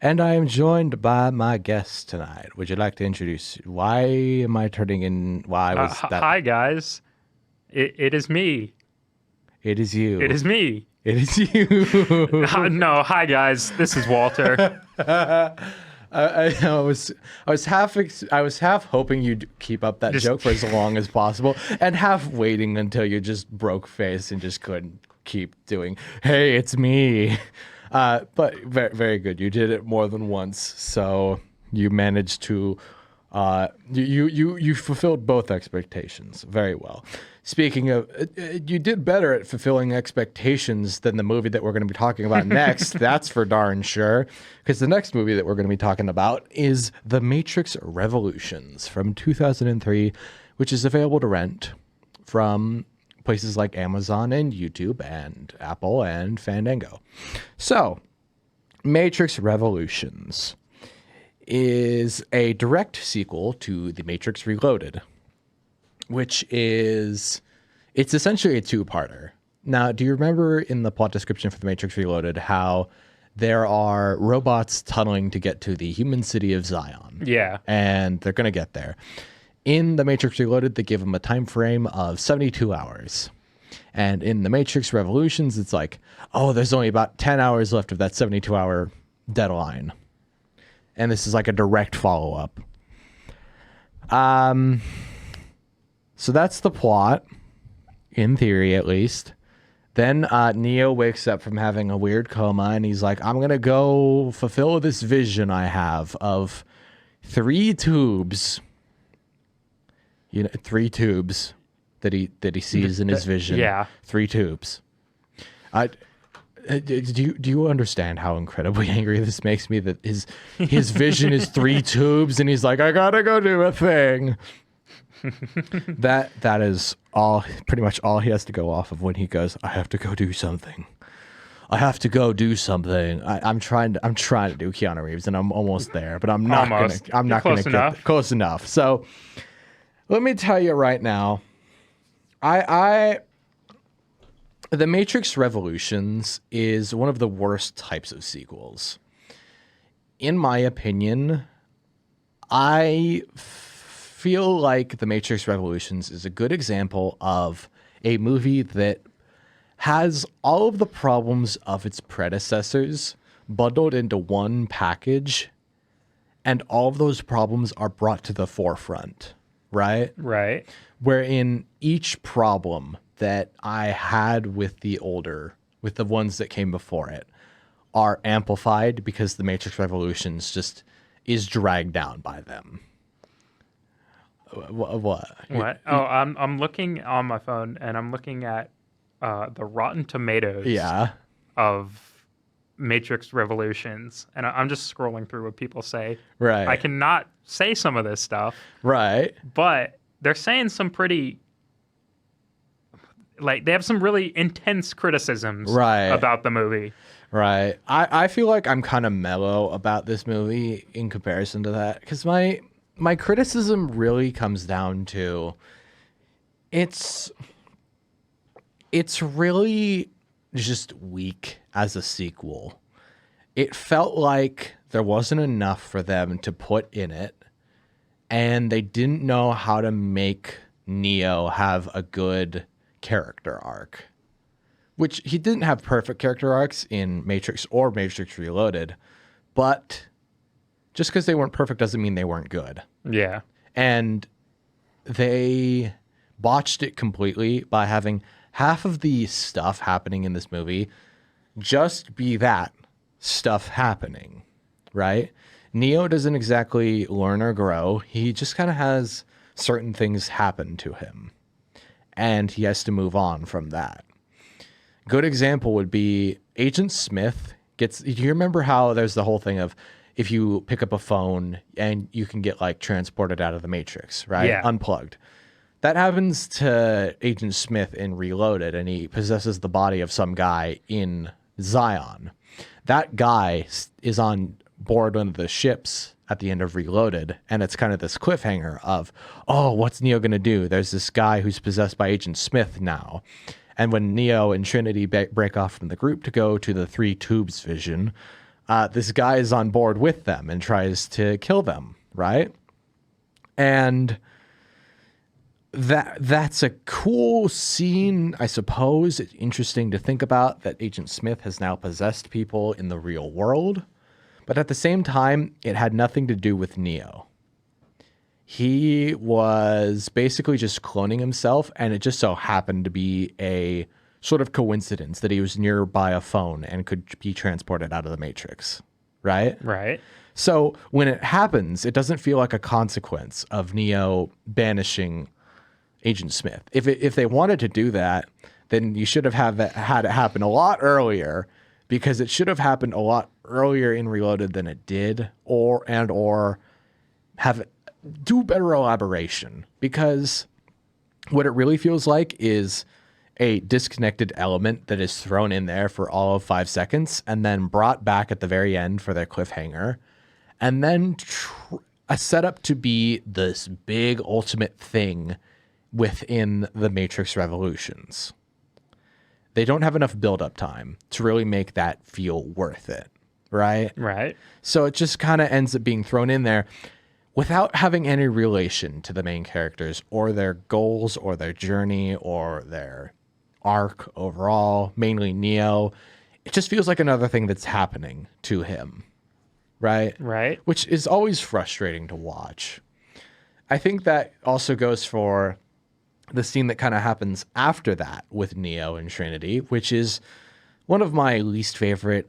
and I am joined by my guest tonight. Would you like to introduce? Why am I turning in? Why was that? Hi guys, it is me. It is you. It is me. It is you. No, hi guys. This is Walter. I was half hoping you'd keep up that joke for as long as possible, and half waiting until you just broke face and just couldn't keep doing. Hey, it's me. But very, very good. You did it more than once, so you managed to you fulfilled both expectations very well. Speaking of, you did better at fulfilling expectations than the movie that we're going to be talking about next. That's for darn sure, because the next movie that we're going to be talking about is The Matrix Revolutions from 2003, which is available to rent from places like Amazon and YouTube and Apple and Fandango. So, Matrix Revolutions is a direct sequel to The Matrix Reloaded, which it's essentially a two-parter. Now, do you remember in the plot description for The Matrix Reloaded how there are robots tunneling to get to the human city of Zion? Yeah. And they're going to get there. In The Matrix Reloaded, they give them a time frame of 72 hours. And in The Matrix Revolutions, it's like, oh, there's only about 10 hours left of that 72-hour deadline. And this is like a direct follow-up. So that's the plot, in theory at least. Then Neo wakes up from having a weird coma, and he's like, I'm going to go fulfill this vision I have of 3 tubes. 3 tubes that he sees in his vision. Yeah. 3 tubes. Do you understand how incredibly angry this makes me that his vision is 3 tubes and he's like, I gotta go do a thing. That is all, pretty much all he has to go off of when he goes, I have to go do something. I have to go do something. I'm trying to do Keanu Reeves and I'm almost there, but I'm not gonna get close enough. So let me tell you right now, The Matrix Revolutions is one of the worst types of sequels. In my opinion, I feel like The Matrix Revolutions is a good example of a movie that has all of the problems of its predecessors bundled into one package, and all of those problems are brought to the forefront, right? Right. Wherein each problem that I had with the ones that came before it, are amplified because The Matrix Revolutions just is dragged down by them. What? I'm looking on my phone and I'm looking at the Rotten Tomatoes of Matrix Revolutions, and I'm just scrolling through what people say. Right. I cannot say some of this stuff. Right. But they're saying some pretty, like, they have some really intense criticisms about the movie. Right. I feel like I'm kind of mellow about this movie in comparison to that, because my criticism really comes down to it's really just weak as a sequel. It felt like there wasn't enough for them to put in it, and they didn't know how to make Neo have a good character arc. Which he didn't have perfect character arcs in Matrix or Matrix Reloaded, but just because they weren't perfect doesn't mean they weren't good. Yeah. And they botched it completely by having half of the stuff happening in this movie just be that stuff happening, right? Neo doesn't exactly learn or grow. He just kind of has certain things happen to him, and he has to move on from that. Good example would be Agent Smith do you remember how there's the whole thing of if you pick up a phone and you can get like transported out of the Matrix, right? Yeah. Unplugged. That happens to Agent Smith in Reloaded, and he possesses the body of some guy in Zion. That guy is on board one of the ships at the end of Reloaded, and it's kind of this cliffhanger of, oh, what's Neo going to do? There's this guy who's possessed by Agent Smith now. And when Neo and Trinity break off from the group to go to the 3 tubes vision, this guy is on board with them and tries to kill them, right? And that's a cool scene, I suppose. It's interesting to think about that Agent Smith has now possessed people in the real world. But at the same time, it had nothing to do with Neo. He was basically just cloning himself, and it just so happened to be a sort of coincidence that he was nearby a phone and could be transported out of the Matrix, right? Right. So when it happens, it doesn't feel like a consequence of Neo banishing Agent Smith. If they wanted to do that, then you should have had it happen a lot earlier, because it should have happened a lot earlier in Reloaded than it did, or have do better elaboration, because what it really feels like is a disconnected element that is thrown in there for all of 5 seconds and then brought back at the very end for their cliffhanger, and then a setup to be this big ultimate thing within the Matrix Revolutions. They don't have enough build-up time to really make that feel worth it, right? Right. So it just kind of ends up being thrown in there without having any relation to the main characters or their goals or their journey or their arc overall, mainly Neo. It just feels like another thing that's happening to him, right? Right. Which is always frustrating to watch. I think that also goes for the scene that kind of happens after that with Neo and Trinity, which is one of my least favorite,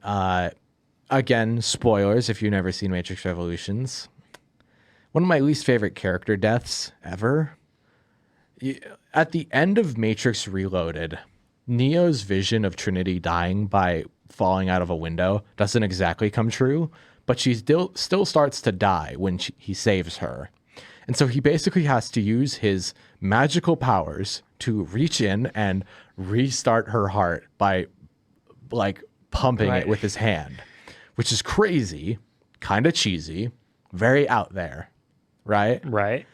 again, spoilers if you've never seen Matrix Revolutions, one of my least favorite character deaths ever. At the end of Matrix Reloaded, Neo's vision of Trinity dying by falling out of a window doesn't exactly come true, but she still starts to die when he saves her. And so he basically has to use his magical powers to reach in and restart her heart by like pumping it with his hand, which is crazy, kind of cheesy, very out there, right? Right.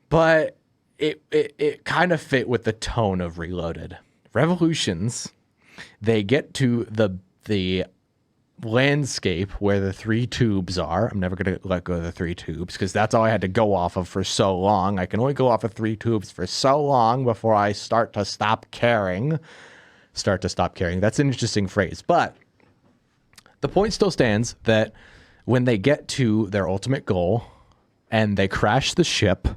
But it kind of fit with the tone of Reloaded. Revolutions, they get to the landscape where the 3 tubes are. I'm never going to let go of the 3 tubes because that's all I had to go off of for so long. I can only go off of 3 tubes for so long before I start to stop caring. Start to stop caring. That's an interesting phrase. But the point still stands that when they get to their ultimate goal and they crash the ship,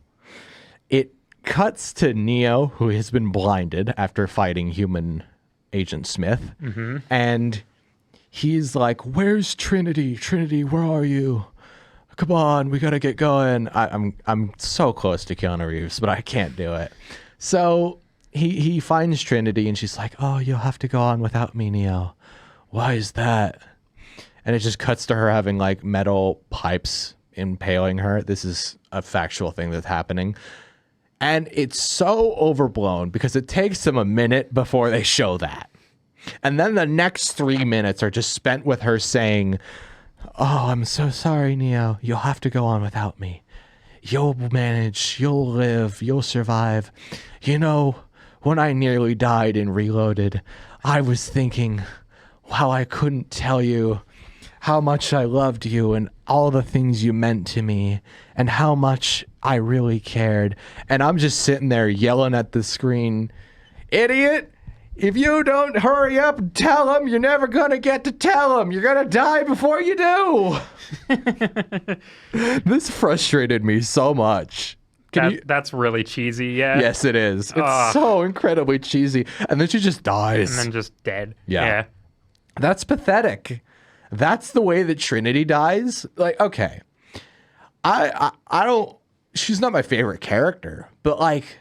it cuts to Neo, who has been blinded after fighting human Agent Smith. Mm-hmm. And he's like, "Where's Trinity? Trinity, where are you? Come on, we gotta get going." I'm so close to Keanu Reeves, but I can't do it. So he finds Trinity, and she's like, "Oh, you'll have to go on without me, Neo. Why is that?" And it just cuts to her having like metal pipes impaling her. This is a factual thing that's happening. And it's so overblown because it takes them a minute before they show that. And then the next 3 minutes are just spent with her saying, "Oh, I'm so sorry, Neo. You'll have to go on without me. You'll manage. You'll live. You'll survive. You know, when I nearly died in Reloaded, I was thinking how I couldn't tell you how much I loved you and all the things you meant to me and how much I really cared." And I'm just sitting there yelling at the screen, "Idiot! If you don't hurry up and tell him, you're never going to get to tell him. You're going to die before you do." This frustrated me so much. That's really cheesy, yeah. Yes, it is. It's so incredibly cheesy. And then she just dies. And then just dead. Yeah. That's pathetic. That's the way that Trinity dies. Like, okay, I don't, she's not my favorite character, but like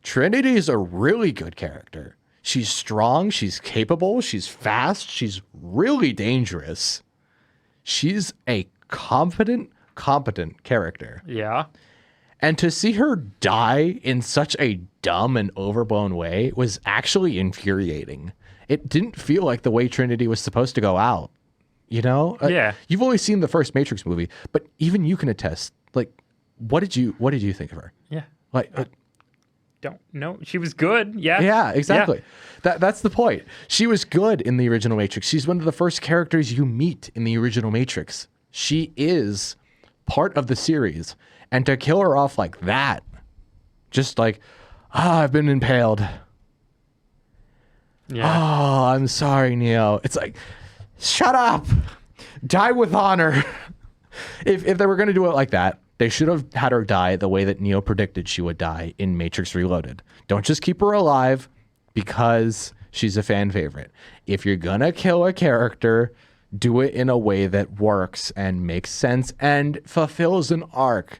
Trinity is a really good character. She's strong. She's capable. She's fast. She's really dangerous. She's a competent character. Yeah. And to see her die in such a dumb and overblown way was actually infuriating. It didn't feel like the way Trinity was supposed to go out. You know? Yeah. You've only seen the first Matrix movie, but even you can attest. Like, what did you think of her? Yeah. Like, don't know. She was good. Yeah. Yeah, exactly. Yeah. That's the point. She was good in the original Matrix. She's one of the first characters you meet in the original Matrix. She is part of the series. And to kill her off like that, just like, I've been impaled. Yeah. Oh, I'm sorry, Neo. It's like, shut up. Die with honor. If they were going to do it like that, they should have had her die the way that Neo predicted she would die in Matrix Reloaded. Don't just keep her alive because she's a fan favorite. If you're going to kill a character, do it in a way that works and makes sense and fulfills an arc.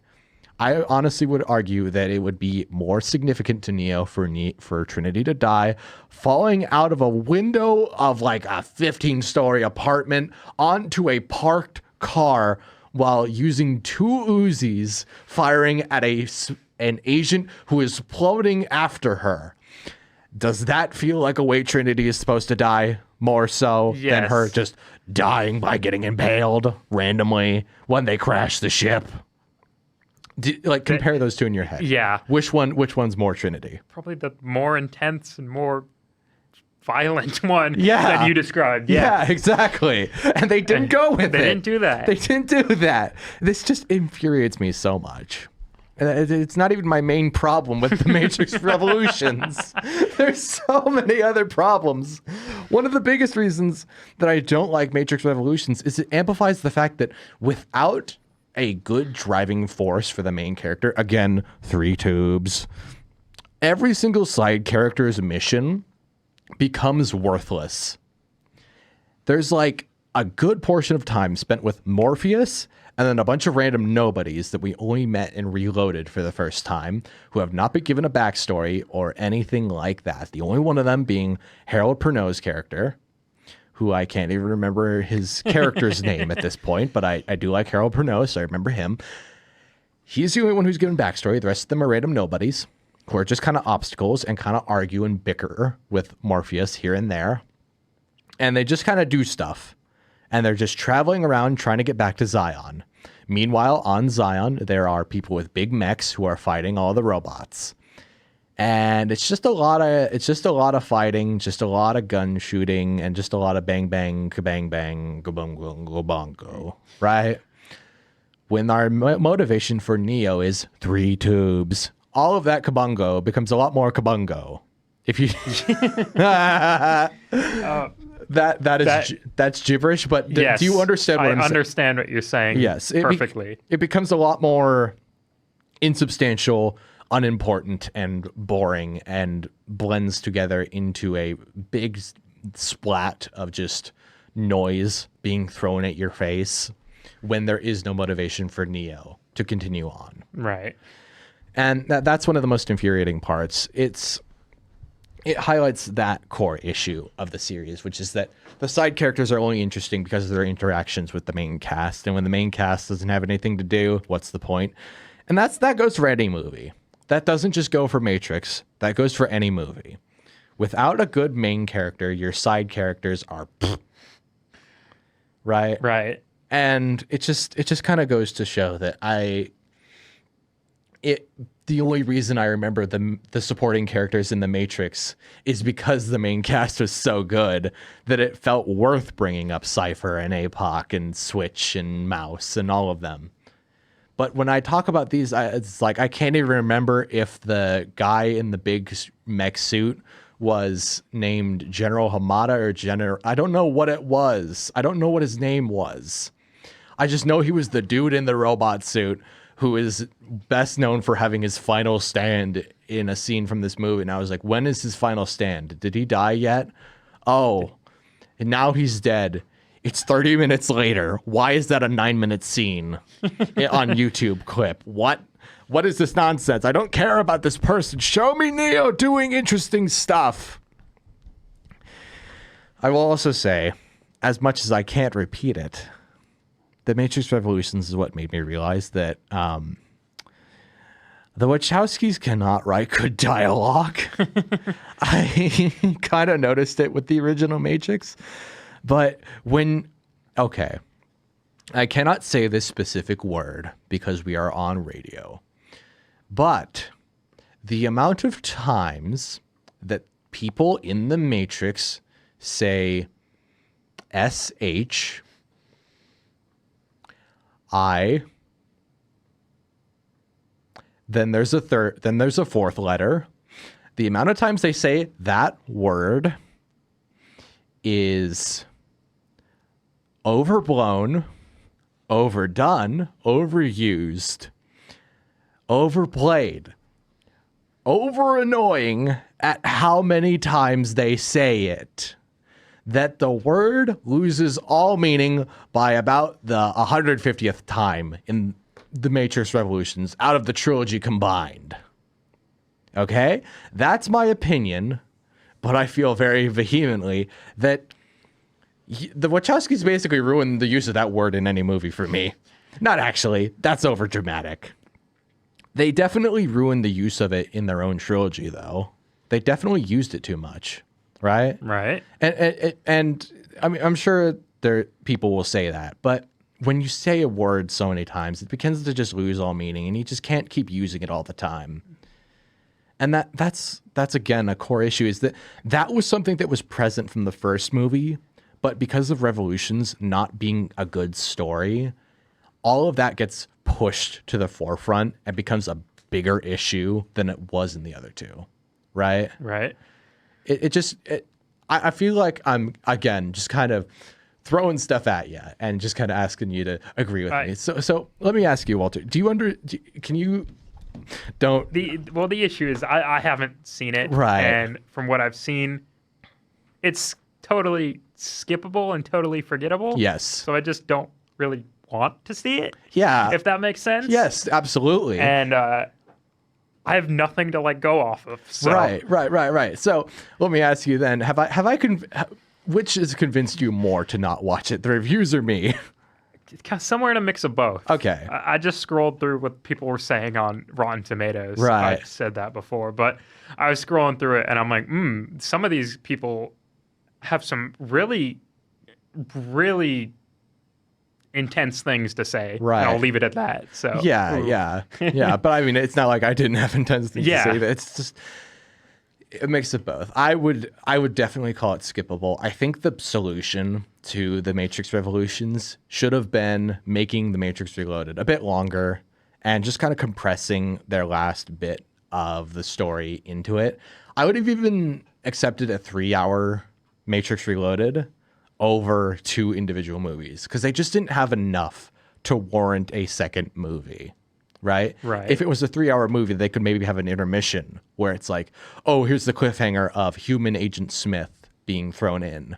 I honestly would argue that it would be more significant to Neo for Trinity to die falling out of a window of like a 15-story apartment onto a parked car while using 2 Uzis firing at an agent who is floating after her. Does that feel like a way Trinity is supposed to die more so than her just dying by getting impaled randomly when they crash the ship? Compare those two in your head. Yeah. Which one's more Trinity? Probably the more intense and more violent one that you described. Yeah, exactly. And they didn't go with it. They didn't do that. They didn't do that. This just infuriates me so much. It's not even my main problem with the Matrix Revolutions. There's so many other problems. One of the biggest reasons that I don't like Matrix Revolutions is it amplifies the fact that without a good driving force for the main character, again, 3 tubes, every single side character's mission becomes worthless. There's like a good portion of time spent with Morpheus and then a bunch of random nobodies that we only met in Reloaded for the first time, who have not been given a backstory or anything like that. The only one of them being Harold Perneau's character, who I can't even remember his character's name at this point, but I do like Harold Perneau, so I remember him. He's the only one who's given backstory. The rest of them are random nobodies who are just kind of obstacles and kind of argue and bicker with Morpheus here and there. And they just kind of do stuff. And they're just traveling around trying to get back to Zion. Meanwhile, on Zion, there are people with big mechs who are fighting all the robots. And it's just a lot of fighting, just a lot of gun shooting, and just a lot of bang bang, kabang bang, gabong gabongo, right? When our motivation for Neo is 3 tubes, all of that kabongo becomes a lot more kabongo. If you that's gibberish, but yes, do you understand what I'm saying? I understand what you're saying. Yes, perfectly. It becomes a lot more insubstantial, unimportant, and boring, and blends together into a big splat of just noise being thrown at your face when there is no motivation for Neo to continue on. Right. And that's one of the most infuriating parts. It highlights that core issue of the series, which is that the side characters are only interesting because of their interactions with the main cast. And when the main cast doesn't have anything to do, what's the point? And that goes for any movie. That doesn't just go for Matrix. That goes for any movie. Without a good main character, your side characters are right? Right. And it just kind of goes to show that the only reason I remember the supporting characters in The Matrix is because the main cast was so good that it felt worth bringing up Cypher and APOC and Switch and Mouse and all of them. But when I talk about these, it's like I can't even remember if the guy in the big mech suit was named General Hamada or General. I don't know what it was. I don't know what his name was. I just know he was the dude in the robot suit who is best known for having his final stand in a scene from this movie. And I was like, when is his final stand? Did he die yet? Oh, and now he's dead. It's 30 minutes later. Why is that a 9-minute scene on YouTube clip? What is this nonsense? I don't care about this person. Show me Neo doing interesting stuff. I will also say, as much as I can't repeat it, The Matrix Revolutions is what made me realize that the Wachowskis cannot write good dialogue. I kind of noticed it with the original Matrix. But I cannot say this specific word because we are on radio. But the amount of times that people in the Matrix say SH, then there's a fourth letter. The amount of times they say that word is overblown, overdone, overused, overplayed, over annoying at how many times they say it, that the word loses all meaning by about the 150th time in The Matrix Revolutions out of the trilogy combined. Okay? That's my opinion, but I feel very vehemently that the Wachowskis basically ruined the use of that word in any movie for me. Not actually. That's over dramatic. They definitely ruined the use of it in their own trilogy, though. They definitely used it too much, right? Right. And I mean, I'm sure people will say that, but when you say a word so many times, it begins to just lose all meaning, and you just can't keep using it all the time. And that's again a core issue, is that was something that was present from the first movie, but because of Revolutions not being a good story, all of that gets pushed to the forefront and becomes a bigger issue than it was in the other two, right? Right. I feel like I'm, again, just kind of throwing stuff at you and just kind of asking you to agree with me. So let me ask you, Walter, the issue is I haven't seen it. Right. And from what I've seen, it's totally skippable and totally forgettable. Yes. So I just don't really want to see it. Yeah. If that makes sense. Yes, absolutely. And I have nothing to like go off of. So. Right. So let me ask you then: which has convinced you more to not watch it, the reviews or me? Somewhere in a mix of both. Okay. I just scrolled through what people were saying on Rotten Tomatoes. Right. I've said that before, but I was scrolling through it and I'm like, some of these people have some really, really intense things to say. Right. And I'll leave it at that. So Yeah. But I mean, it's not like I didn't have intense things to say. It's just a mix of both. I would definitely call it skippable. I think the solution to the Matrix Revolutions should have been making the Matrix Reloaded a bit longer and just kind of compressing their last bit of the story into it. I would have even accepted a 3-hour Matrix Reloaded over 2 individual movies because they just didn't have enough to warrant a second movie. Right? If it was a 3-hour movie, they could maybe have an intermission where it's like, oh, here's the cliffhanger of human Agent Smith being thrown in.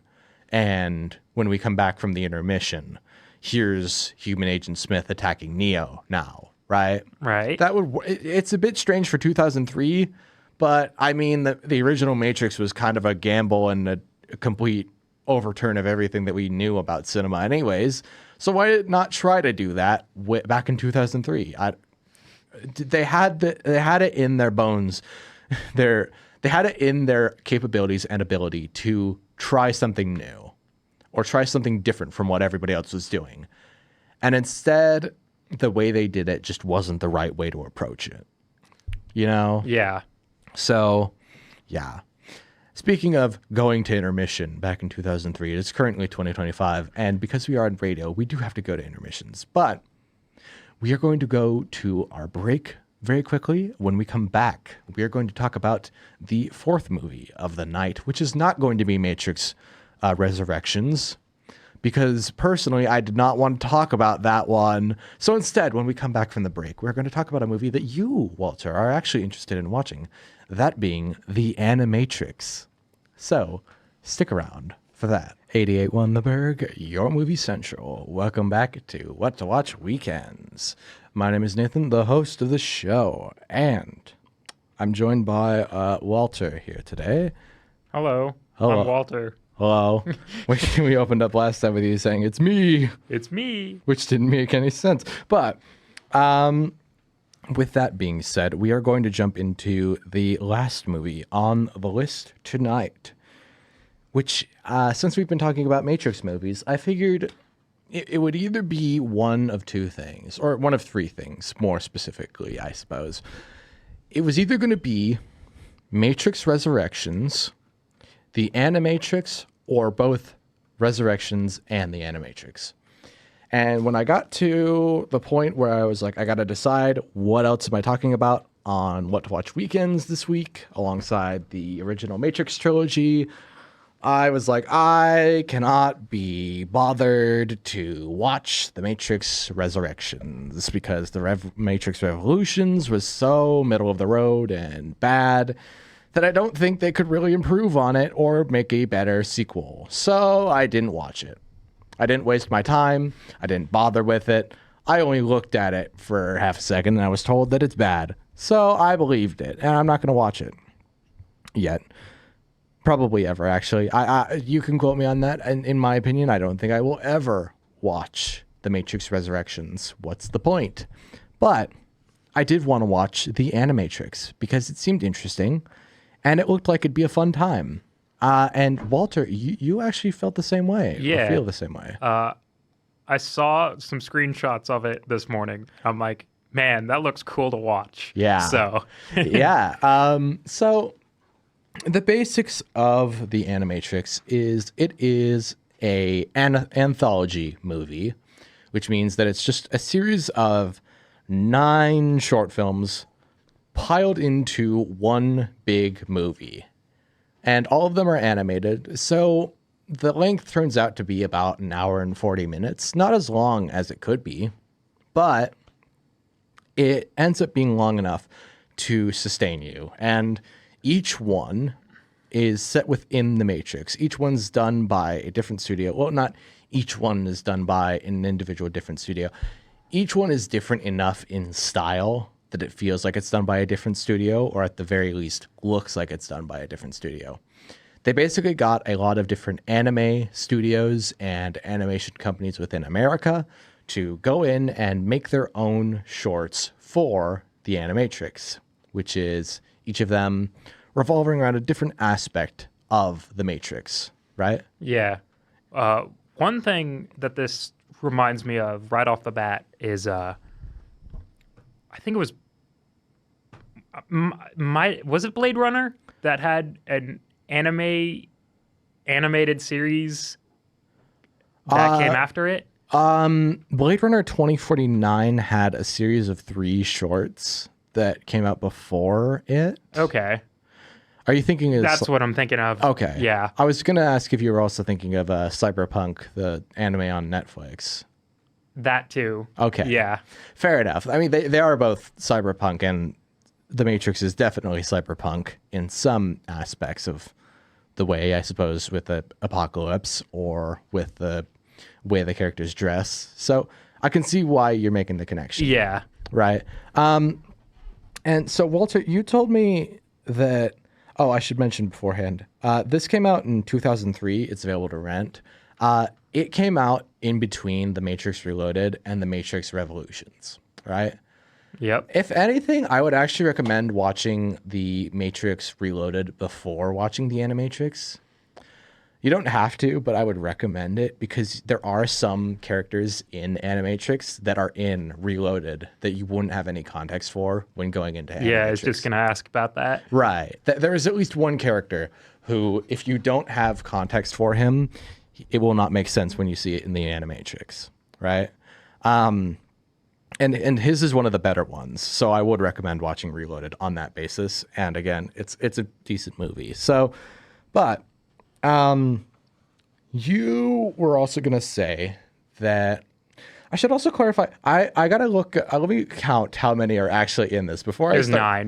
And when we come back from the intermission, here's human Agent Smith attacking Neo now. Right? It's a bit strange for 2003, but I mean, the original Matrix was kind of a gamble and a complete overturn of everything that we knew about cinema anyways. So why not try to do that back in 2003? They had it in their bones. They had it in their capabilities and ability to try something new or try something different from what everybody else was doing. And instead, the way they did it just wasn't the right way to approach it. You know? Yeah. So, yeah. Speaking of going to intermission back in 2003, it's currently 2025. And because we are on radio, we do have to go to intermissions. But we are going to go to our break very quickly. When we come back, we are going to talk about the 4th movie of the night, which is not going to be Matrix Resurrections, because personally, I did not want to talk about that one. So instead, when we come back from the break, we're going to talk about a movie that you, Walter, are actually interested in watching, that being The Animatrix. So stick around for that. 88.1 The Burg, your movie central. Welcome back to What to Watch Weekends. My name is Nathan, the host of the show, and I'm joined by Walter here today. Hello. Hello. I'm Walter. Hello. We opened up last time with you saying, it's me. It's me. Which didn't make any sense. But with that being said, we are going to jump into the last movie on the list tonight, which, since we've been talking about Matrix movies, I figured it would either be one of 2 things, or one of 3 things, more specifically, I suppose. It was either going to be Matrix Resurrections, The Animatrix, or both Resurrections and The Animatrix. And when I got to the point where I was like, I got to decide what else am I talking about on What to Watch Weekends this week, alongside the original Matrix trilogy, I was like, I cannot be bothered to watch The Matrix Resurrections because the Matrix Revolutions was so middle of the road and bad that I don't think they could really improve on it or make a better sequel. So I didn't watch it. I didn't waste my time. I didn't bother with it. I only looked at it for half a second and I was told that it's bad. So I believed it and I'm not going to watch it yet. Probably ever, actually. You can quote me on that. And in my opinion, I don't think I will ever watch The Matrix Resurrections. What's the point? But I did want to watch The Animatrix because it seemed interesting and it looked like it'd be a fun time. And Walter, you actually felt the same way. Yeah. Or feel the same way. I saw some screenshots of it this morning. I'm like, man, that looks cool to watch. Yeah. So. Yeah. So the basics of The Animatrix is it is an anthology movie, which means that it's just a series of 9 short films piled into one big movie. And all of them are animated, so the length turns out to be about 1 hour and 40 minutes. Not as long as it could be, but it ends up being long enough to sustain you. And each one is set within the Matrix. Each one's done by a different studio. Well, not each one is done by an individual different studio. Each one is different enough in style that it feels like it's done by a different studio, or at the very least looks like it's done by a different studio. They basically got a lot of different anime studios and animation companies within America to go in and make their own shorts for the Animatrix, which is each of them revolving around a different aspect of the Matrix, right? Yeah. One thing that this reminds me of right off the bat is I think it was was it Blade Runner that had an animated series that came after it? Blade Runner 2049 had a series of 3 shorts that came out before it. Okay. Are you thinking of... That's what I'm thinking of. Okay. Yeah. I was going to ask if you were also thinking of Cyberpunk, the anime on Netflix. That too. Okay. Yeah. Fair enough. I mean, they are both cyberpunk, and The Matrix is definitely cyberpunk in some aspects of the way, I suppose, with the apocalypse or with the way the characters dress. So I can see why you're making the connection. Yeah. Right. And so, Walter, you told me that... Oh, I should mention beforehand. This came out in 2003. It's available to rent. It came out in between The Matrix Reloaded and The Matrix Revolutions, right? Yep. If anything, I would actually recommend watching The Matrix Reloaded before watching The Animatrix. You don't have to, but I would recommend it because there are some characters in Animatrix that are in Reloaded that you wouldn't have any context for when going into Animatrix. Yeah, I was just going to ask about that. Right. There is at least one character who, if you don't have context for him, it will not make sense when you see it in the Animatrix, right? And his is one of the better ones, so I would recommend watching Reloaded on that basis. And again, it's a decent movie. So, but you were also gonna say that I should also clarify. I gotta look. Let me count how many are actually in this before There's I start.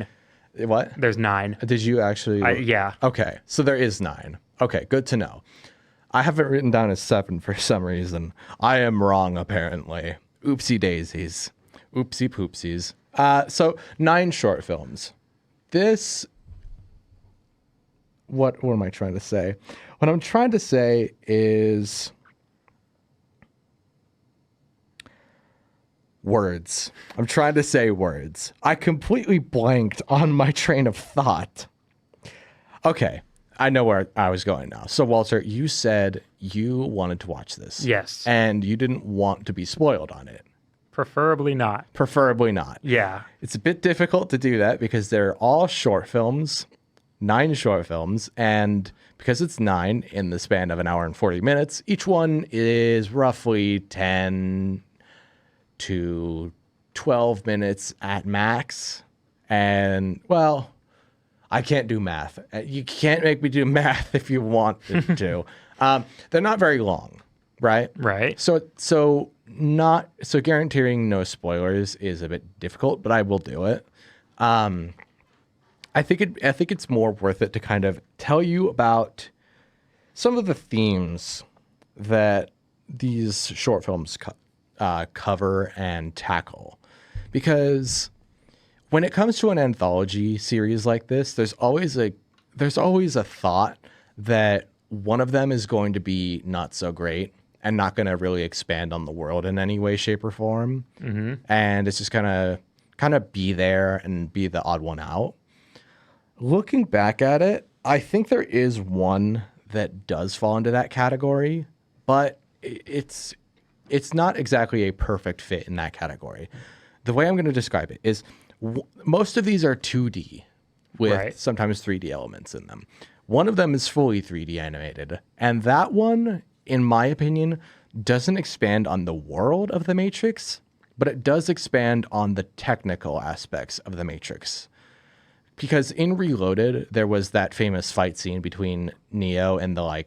9. What? There's 9. Did you actually? Yeah. Okay, so there is 9. Okay, good to know. I have it written down as 7 for some reason. I am wrong, apparently. Oopsie daisies. Oopsie poopsies. So 9 short films. This... What am I trying to say? What I'm trying to say is... words. I'm trying to say words. I completely blanked on my train of thought. Okay. I know where I was going now. So, Walter, you said you wanted to watch this. Yes. And you didn't want to be spoiled on it. Preferably not. Preferably not. Yeah. It's a bit difficult to do that because they're all short films, 9 short films, and because it's 9 in the span of an hour and 40 minutes, each one is roughly 10 to 12 minutes at max. And, well... I can't do math. You can't make me do math if you want to. They're not very long, right? Right. So guaranteeing no spoilers is a bit difficult, but I will do it. I think it's more worth it to kind of tell you about some of the themes that these short films cover and tackle, because when it comes to an anthology series like this, there's always a thought that one of them is going to be not so great and not going to really expand on the world in any way, shape, or form. Mm-hmm. And it's just kind of be there and be the odd one out. Looking back at it, I think there is one that does fall into that category, but it's not exactly a perfect fit in that category. The way I'm going to describe it is most of these are 2D with sometimes 3D elements in them. One of them is fully 3D animated, and that one, in my opinion, doesn't expand on the world of the Matrix, but it does expand on the technical aspects of the Matrix. Because in Reloaded, there was that famous fight scene between Neo and the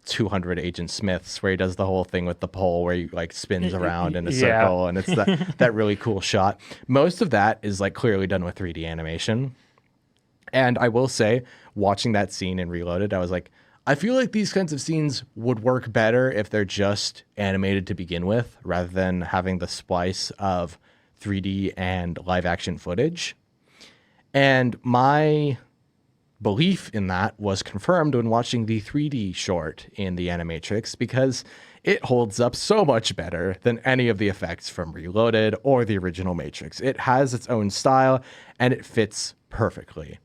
200 Agent Smiths, where he does the whole thing with the pole where he spins around in a circle, and it's that really cool shot. Most of that is clearly done with 3D animation. And I will say, watching that scene in Reloaded, I was like, I feel like these kinds of scenes would work better if they're just animated to begin with, rather than having the splice of 3D and live action footage. And my belief in that was confirmed when watching the 3D short in the Animatrix, because it holds up so much better than any of the effects from Reloaded or the original Matrix. It has its own style and it fits perfectly.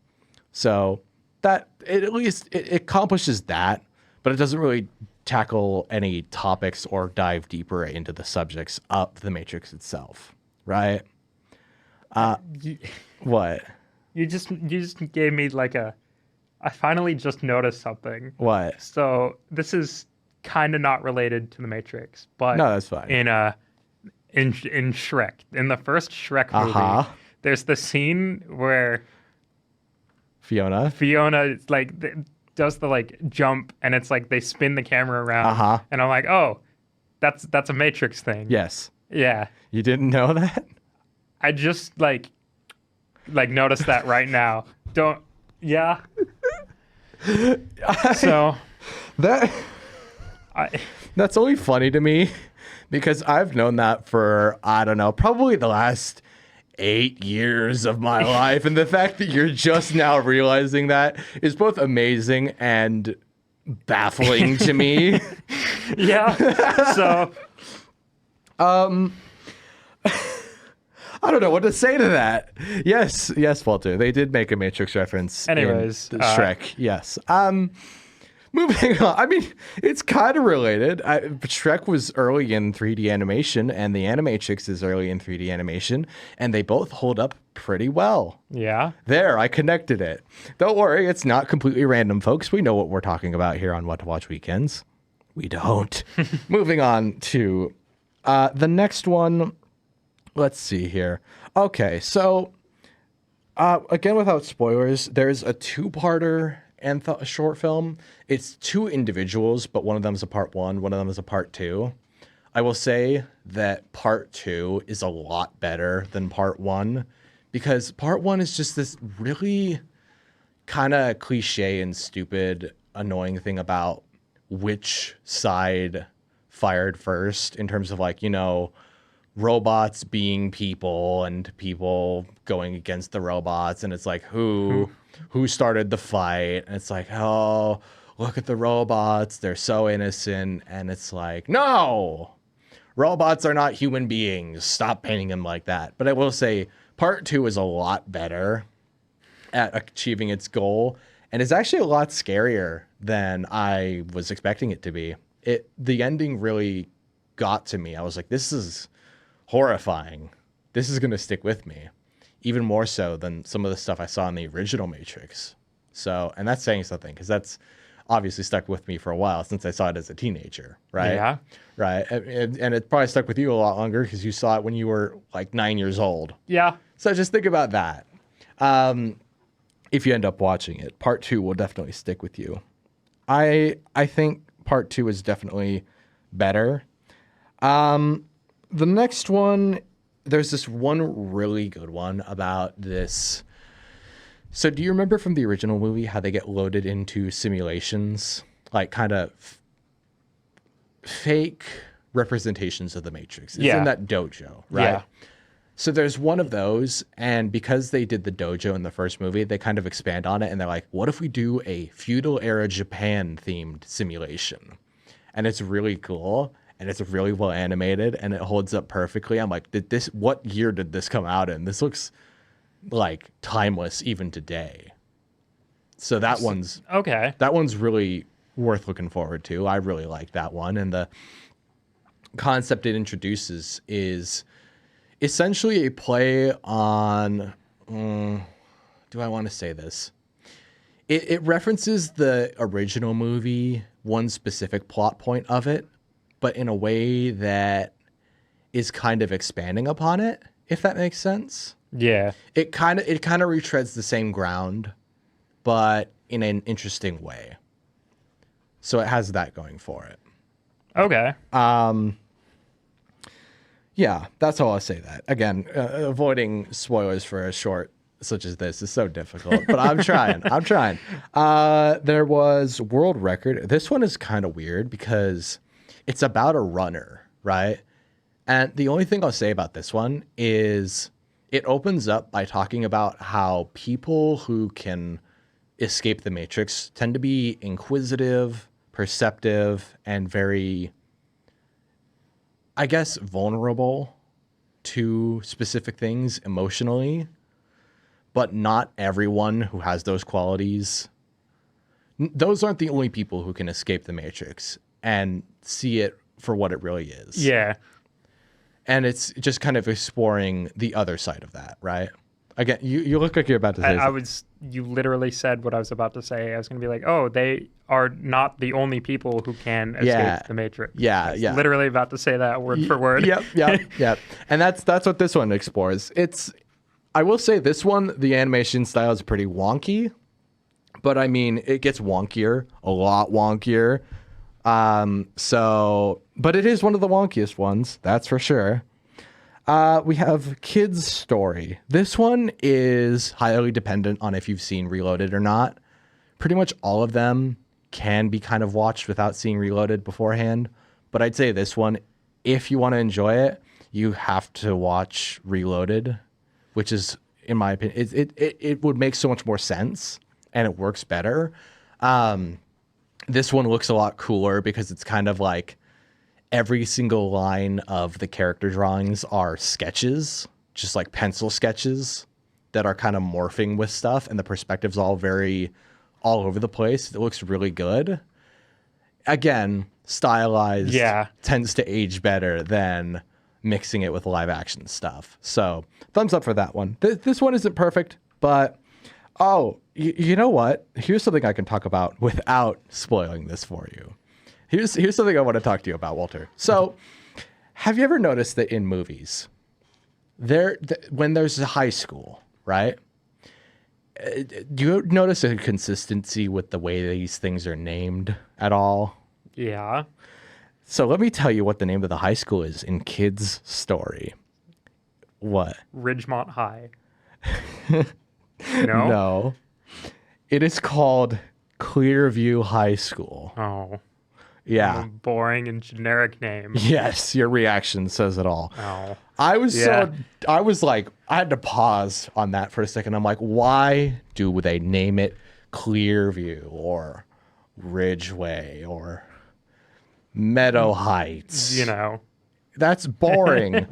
So that at least it accomplishes that, but it doesn't really tackle any topics or dive deeper into the subjects of the Matrix itself, right? What? You just gave me like I finally just noticed something. What? So this is kind of not related to the Matrix, but No, that's fine. In Shrek, in the first Shrek movie, there's the scene where Fiona like does the like jump, and it's like they spin the camera around, and I'm like, oh, that's a Matrix thing. Yes. Yeah. You didn't know that? I just like noticed that right now. Yeah. So that's only funny to me because I've known that for, I don't know, probably the last 8 years of my life. And the fact that you're just now realizing that is both amazing and baffling to me. Yeah. So I don't know what to say to that. Yes, Walter. They did make a Matrix reference. Anyways, in Shrek. Yes. Moving on. I mean, it's kind of related. Shrek was early in 3D animation, and the Animatrix is early in 3D animation, and they both hold up pretty well. Yeah. There, I connected it. Don't worry, it's not completely random, folks. We know what we're talking about here on What to Watch Weekends. We don't. Moving on to the next one. Let's see here. Okay, so again, without spoilers, there's a two-parter and a short film. It's two individuals, but one of them is a part one, one of them is a part two. I will say that part two is a lot better than part one, because part one is just this really kind of cliche and stupid, annoying thing about which side fired first in terms of, like, you know, robots being people and people going against the robots, and it's like who started the fight, and it's like, oh, look at the robots, they're so innocent, and it's like, no, robots are not human beings, stop painting them like that. But I will say part two is a lot better at achieving its goal, and it's actually a lot scarier than I was expecting it to be. The ending really got to me. I was like, this is horrifying. This is going to stick with me, even more so than some of the stuff I saw in the original Matrix. So, and that's saying something, because that's obviously stuck with me for a while since I saw it as a teenager, right? Yeah. Right. And it probably stuck with you a lot longer because you saw it when you were like 9 years old. Yeah. So just think about that. If you end up watching it, part two will definitely stick with you. I think part two is definitely better. The next one, there's this one really good one about this. So do you remember from the original movie how they get loaded into simulations, like kind of fake representations of the Matrix? It's in that dojo, right? Yeah. So there's one of those, and because they did the dojo in the first movie, they kind of expand on it, and they're like, what if we do a feudal era Japan themed simulation? And it's really cool. And it's really well animated, and it holds up perfectly. I'm like, what year did this come out in? This looks like timeless even today. So that one's really worth looking forward to. I really like that one. And the concept it introduces is essentially a play on, do I want to say this? It references the original movie, one specific plot point of it, but in a way that is kind of expanding upon it, if that makes sense. Yeah. It kind of retreads the same ground, but in an interesting way. So it has that going for it. Okay. Yeah, that's all I'll say that. Again, avoiding spoilers for a short such as this is so difficult, but I'm trying. I'm trying. There was World Record. This one is kind of weird because it's about a runner, right? And the only thing I'll say about this one is it opens up by talking about how people who can escape the Matrix tend to be inquisitive, perceptive, and very, I guess, vulnerable to specific things emotionally. But not everyone who has those qualities. Those aren't the only people who can escape the Matrix and see it for what it really is. Yeah. And it's just kind of exploring the other side of that, right? Again, you look like you're about to say you literally said what I was about to say. I was going to be like, oh, they are not the only people who can escape the Matrix. Yeah, yeah. Literally about to say that word for word. Yep. And that's what this one explores. I will say this one, the animation style is pretty wonky, but I mean, it gets wonkier, a lot wonkier. But it is one of the wonkiest ones, that's for sure. We have Kids Story. This one is highly dependent on if you've seen Reloaded or not. Pretty much all of them can be kind of watched without seeing Reloaded beforehand. But I'd say this one, if you want to enjoy it, you have to watch Reloaded, which is, in my opinion, it would make so much more sense and it works better. This one looks a lot cooler because it's kind of like every single line of the character drawings are sketches, just like pencil sketches that are kind of morphing with stuff, and the perspective's all over the place. It looks really good. Again, stylized, tends to age better than mixing it with live action stuff. So thumbs up for that one. This one isn't perfect, but you know what? Here's something I can talk about without spoiling this for you. Here's something I want to talk to you about, Walter. So have you ever noticed that in movies, when there's a high school, right? Do you notice a consistency with the way these things are named at all? Yeah. So let me tell you what the name of the high school is in Kids Story. What? Ridgemont High. No. It is called Clearview High School. Oh. Yeah. Boring and generic name. Yes, your reaction says it all. Oh. I was like, I had to pause on that for a second. I'm like, why do they name it Clearview or Ridgeway or Meadow Heights? You know. That's boring.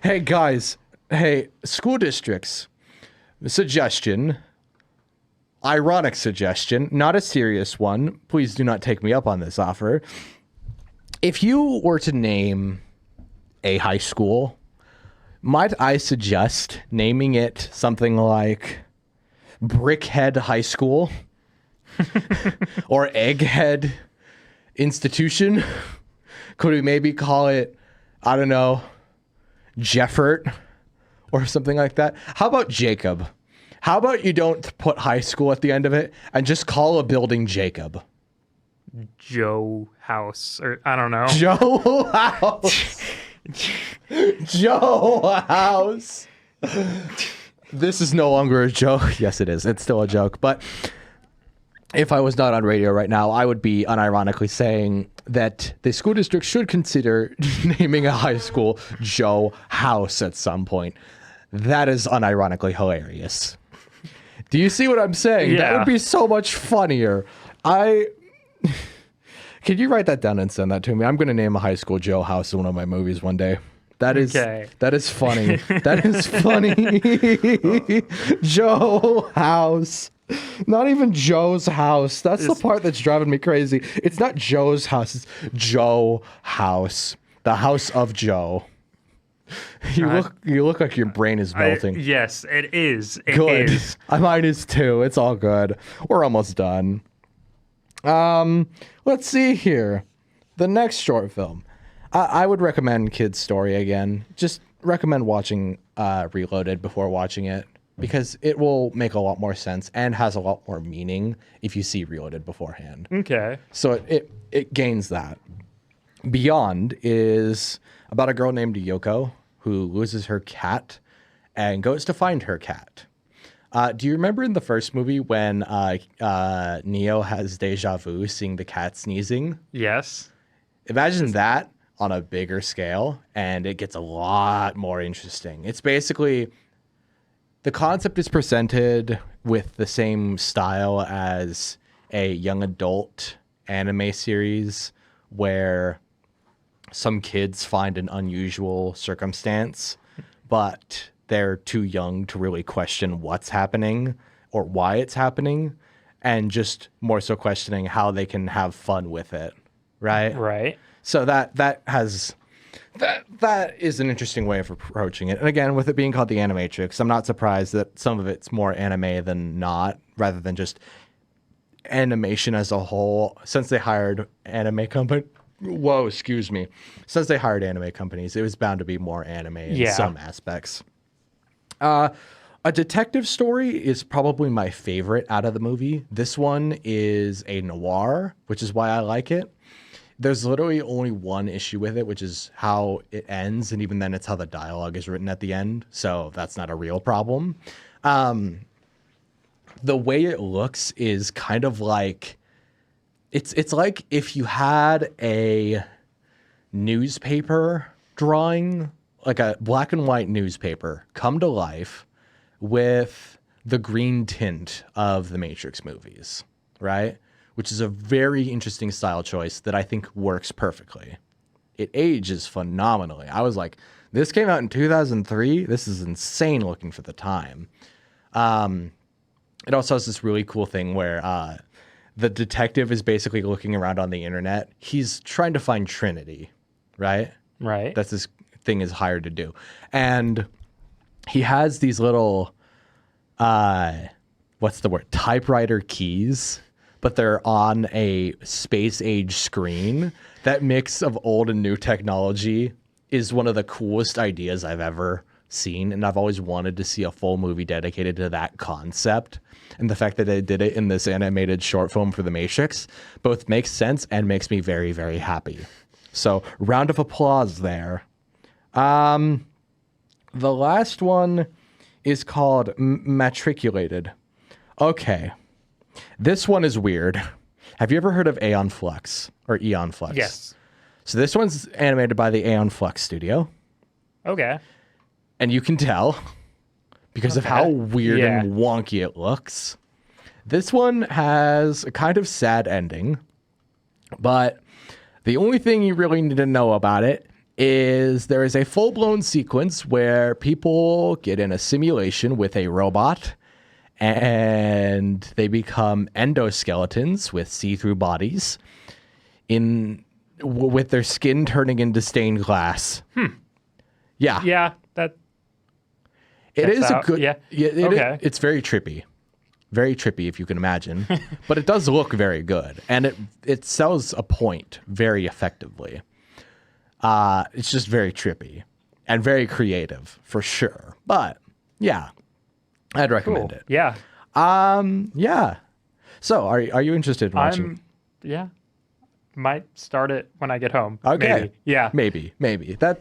Hey, guys. Hey, school districts. Suggestion. Ironic suggestion, not a serious one. Please do not take me up on this offer. If you were to name a high school, might I suggest naming it something like Brickhead High School or Egghead Institution? Could we maybe call it, I don't know, Jeffert or something like that? How about Jacob? How about you don't put high school at the end of it and just call a building Jacob? Joe House, or I don't know. Joe House. Joe House. This is no longer a joke. Yes, it is. It's still a joke. But if I was not on radio right now, I would be unironically saying that the school district should consider naming a high school Joe House at some point. That is unironically hilarious. Do you see what I'm saying? Yeah. That would be so much funnier. Can you write that down and send that to me? I'm going to name a high school Joe House in one of my movies one day. That is funny. That is funny. Joe House. Not even Joe's house. That's the part that's driving me crazy. It's not Joe's house. It's Joe House. The house of Joe. You look like your brain is melting. Yes, it is. Good. Mine is too. It's all good. We're almost done. Let's see here. The next short film. I would recommend Kids Story again. Just recommend watching Reloaded before watching it because it will make a lot more sense and has a lot more meaning if you see Reloaded beforehand. Okay. So it gains that. Beyond is about a girl named Yoko who loses her cat and goes to find her cat. Do you remember in the first movie when Neo has deja vu seeing the cat sneezing? Yes. Imagine that on a bigger scale, and it gets a lot more interesting. It's basically the concept is presented with the same style as a young adult anime series where some kids find an unusual circumstance, but they're too young to really question what's happening or why it's happening, and just more so questioning how they can have fun with it, right? Right. So that is an interesting way of approaching it. And again, with it being called the Animatrix, I'm not surprised that some of it's more anime than not, rather than just animation as a whole. Since they hired anime company, since they hired anime companies, it was bound to be more anime in some aspects. A detective story is probably my favorite out of the movie. This one is a noir, which is why I like it. There's literally only one issue with it, which is how it ends, and even then it's how the dialogue is written at the end, so that's not a real problem. The way it looks is kind of like it's like if you had a newspaper drawing, like a black and white newspaper, come to life with the green tint of the Matrix movies, right? Which is a very interesting style choice that I think works perfectly. It ages phenomenally. I was like, this came out in 2003. This is insane looking for the time. It also has this really cool thing where the detective is basically looking around on the internet. He's trying to find Trinity, right? Right. That's this thing is hired to do. And he has these little, typewriter keys, but they're on a space age screen. That mix of old and new technology is one of the coolest ideas I've ever seen. And I've always wanted to see a full movie dedicated to that concept. And the fact that they did it in this animated short film for The Matrix both makes sense and makes me very, very happy. So round of applause there. The last one is called Matriculated. Okay. This one is weird. Have you ever heard of Aeon Flux or Eon Flux? Yes. So this one's animated by the Aeon Flux studio. Okay. And you can tell because of how weird and wonky it looks. This one has a kind of sad ending, but the only thing you really need to know about it is there is a full-blown sequence where people get in a simulation with a robot and they become endoskeletons with see-through bodies with their skin turning into stained glass. Yeah. Yeah, that it is out. a good. Yeah. It's very trippy. Very trippy, if you can imagine. But it does look very good. And it sells a point very effectively. It's just very trippy and very creative, for sure. But, yeah, I'd recommend it. Yeah. Yeah. So, are you interested in watching? Might start it when I get home. Okay. Maybe. Yeah. Maybe.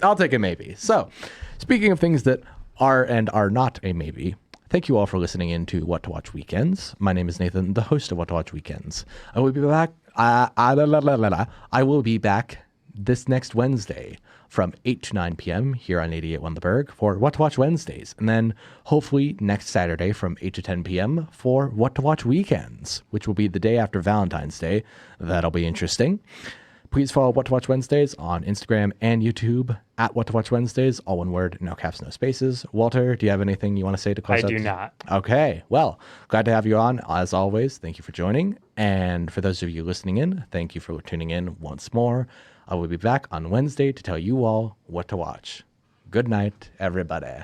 I'll take a maybe. So, speaking of things that are and are not a maybe, thank you all for listening in to What to Watch Weekends. My name is Nathan, the host of What to Watch Weekends. I will be back. I will be back this next Wednesday from 8 to 9 p.m. here on 88.1 The Burg for What to Watch Wednesdays. And then hopefully next Saturday from 8 to 10 p.m. for What to Watch Weekends, which will be the day after Valentine's Day. That'll be interesting. Please follow What to Watch Wednesdays on Instagram and YouTube at What to Watch Wednesdays, all one word, no caps, no spaces. Walter, do you have anything you want to say to close out? I do not. Okay. Well, glad to have you on. As always, thank you for joining. And for those of you listening in, thank you for tuning in once more. I will be back on Wednesday to tell you all what to watch. Good night, everybody.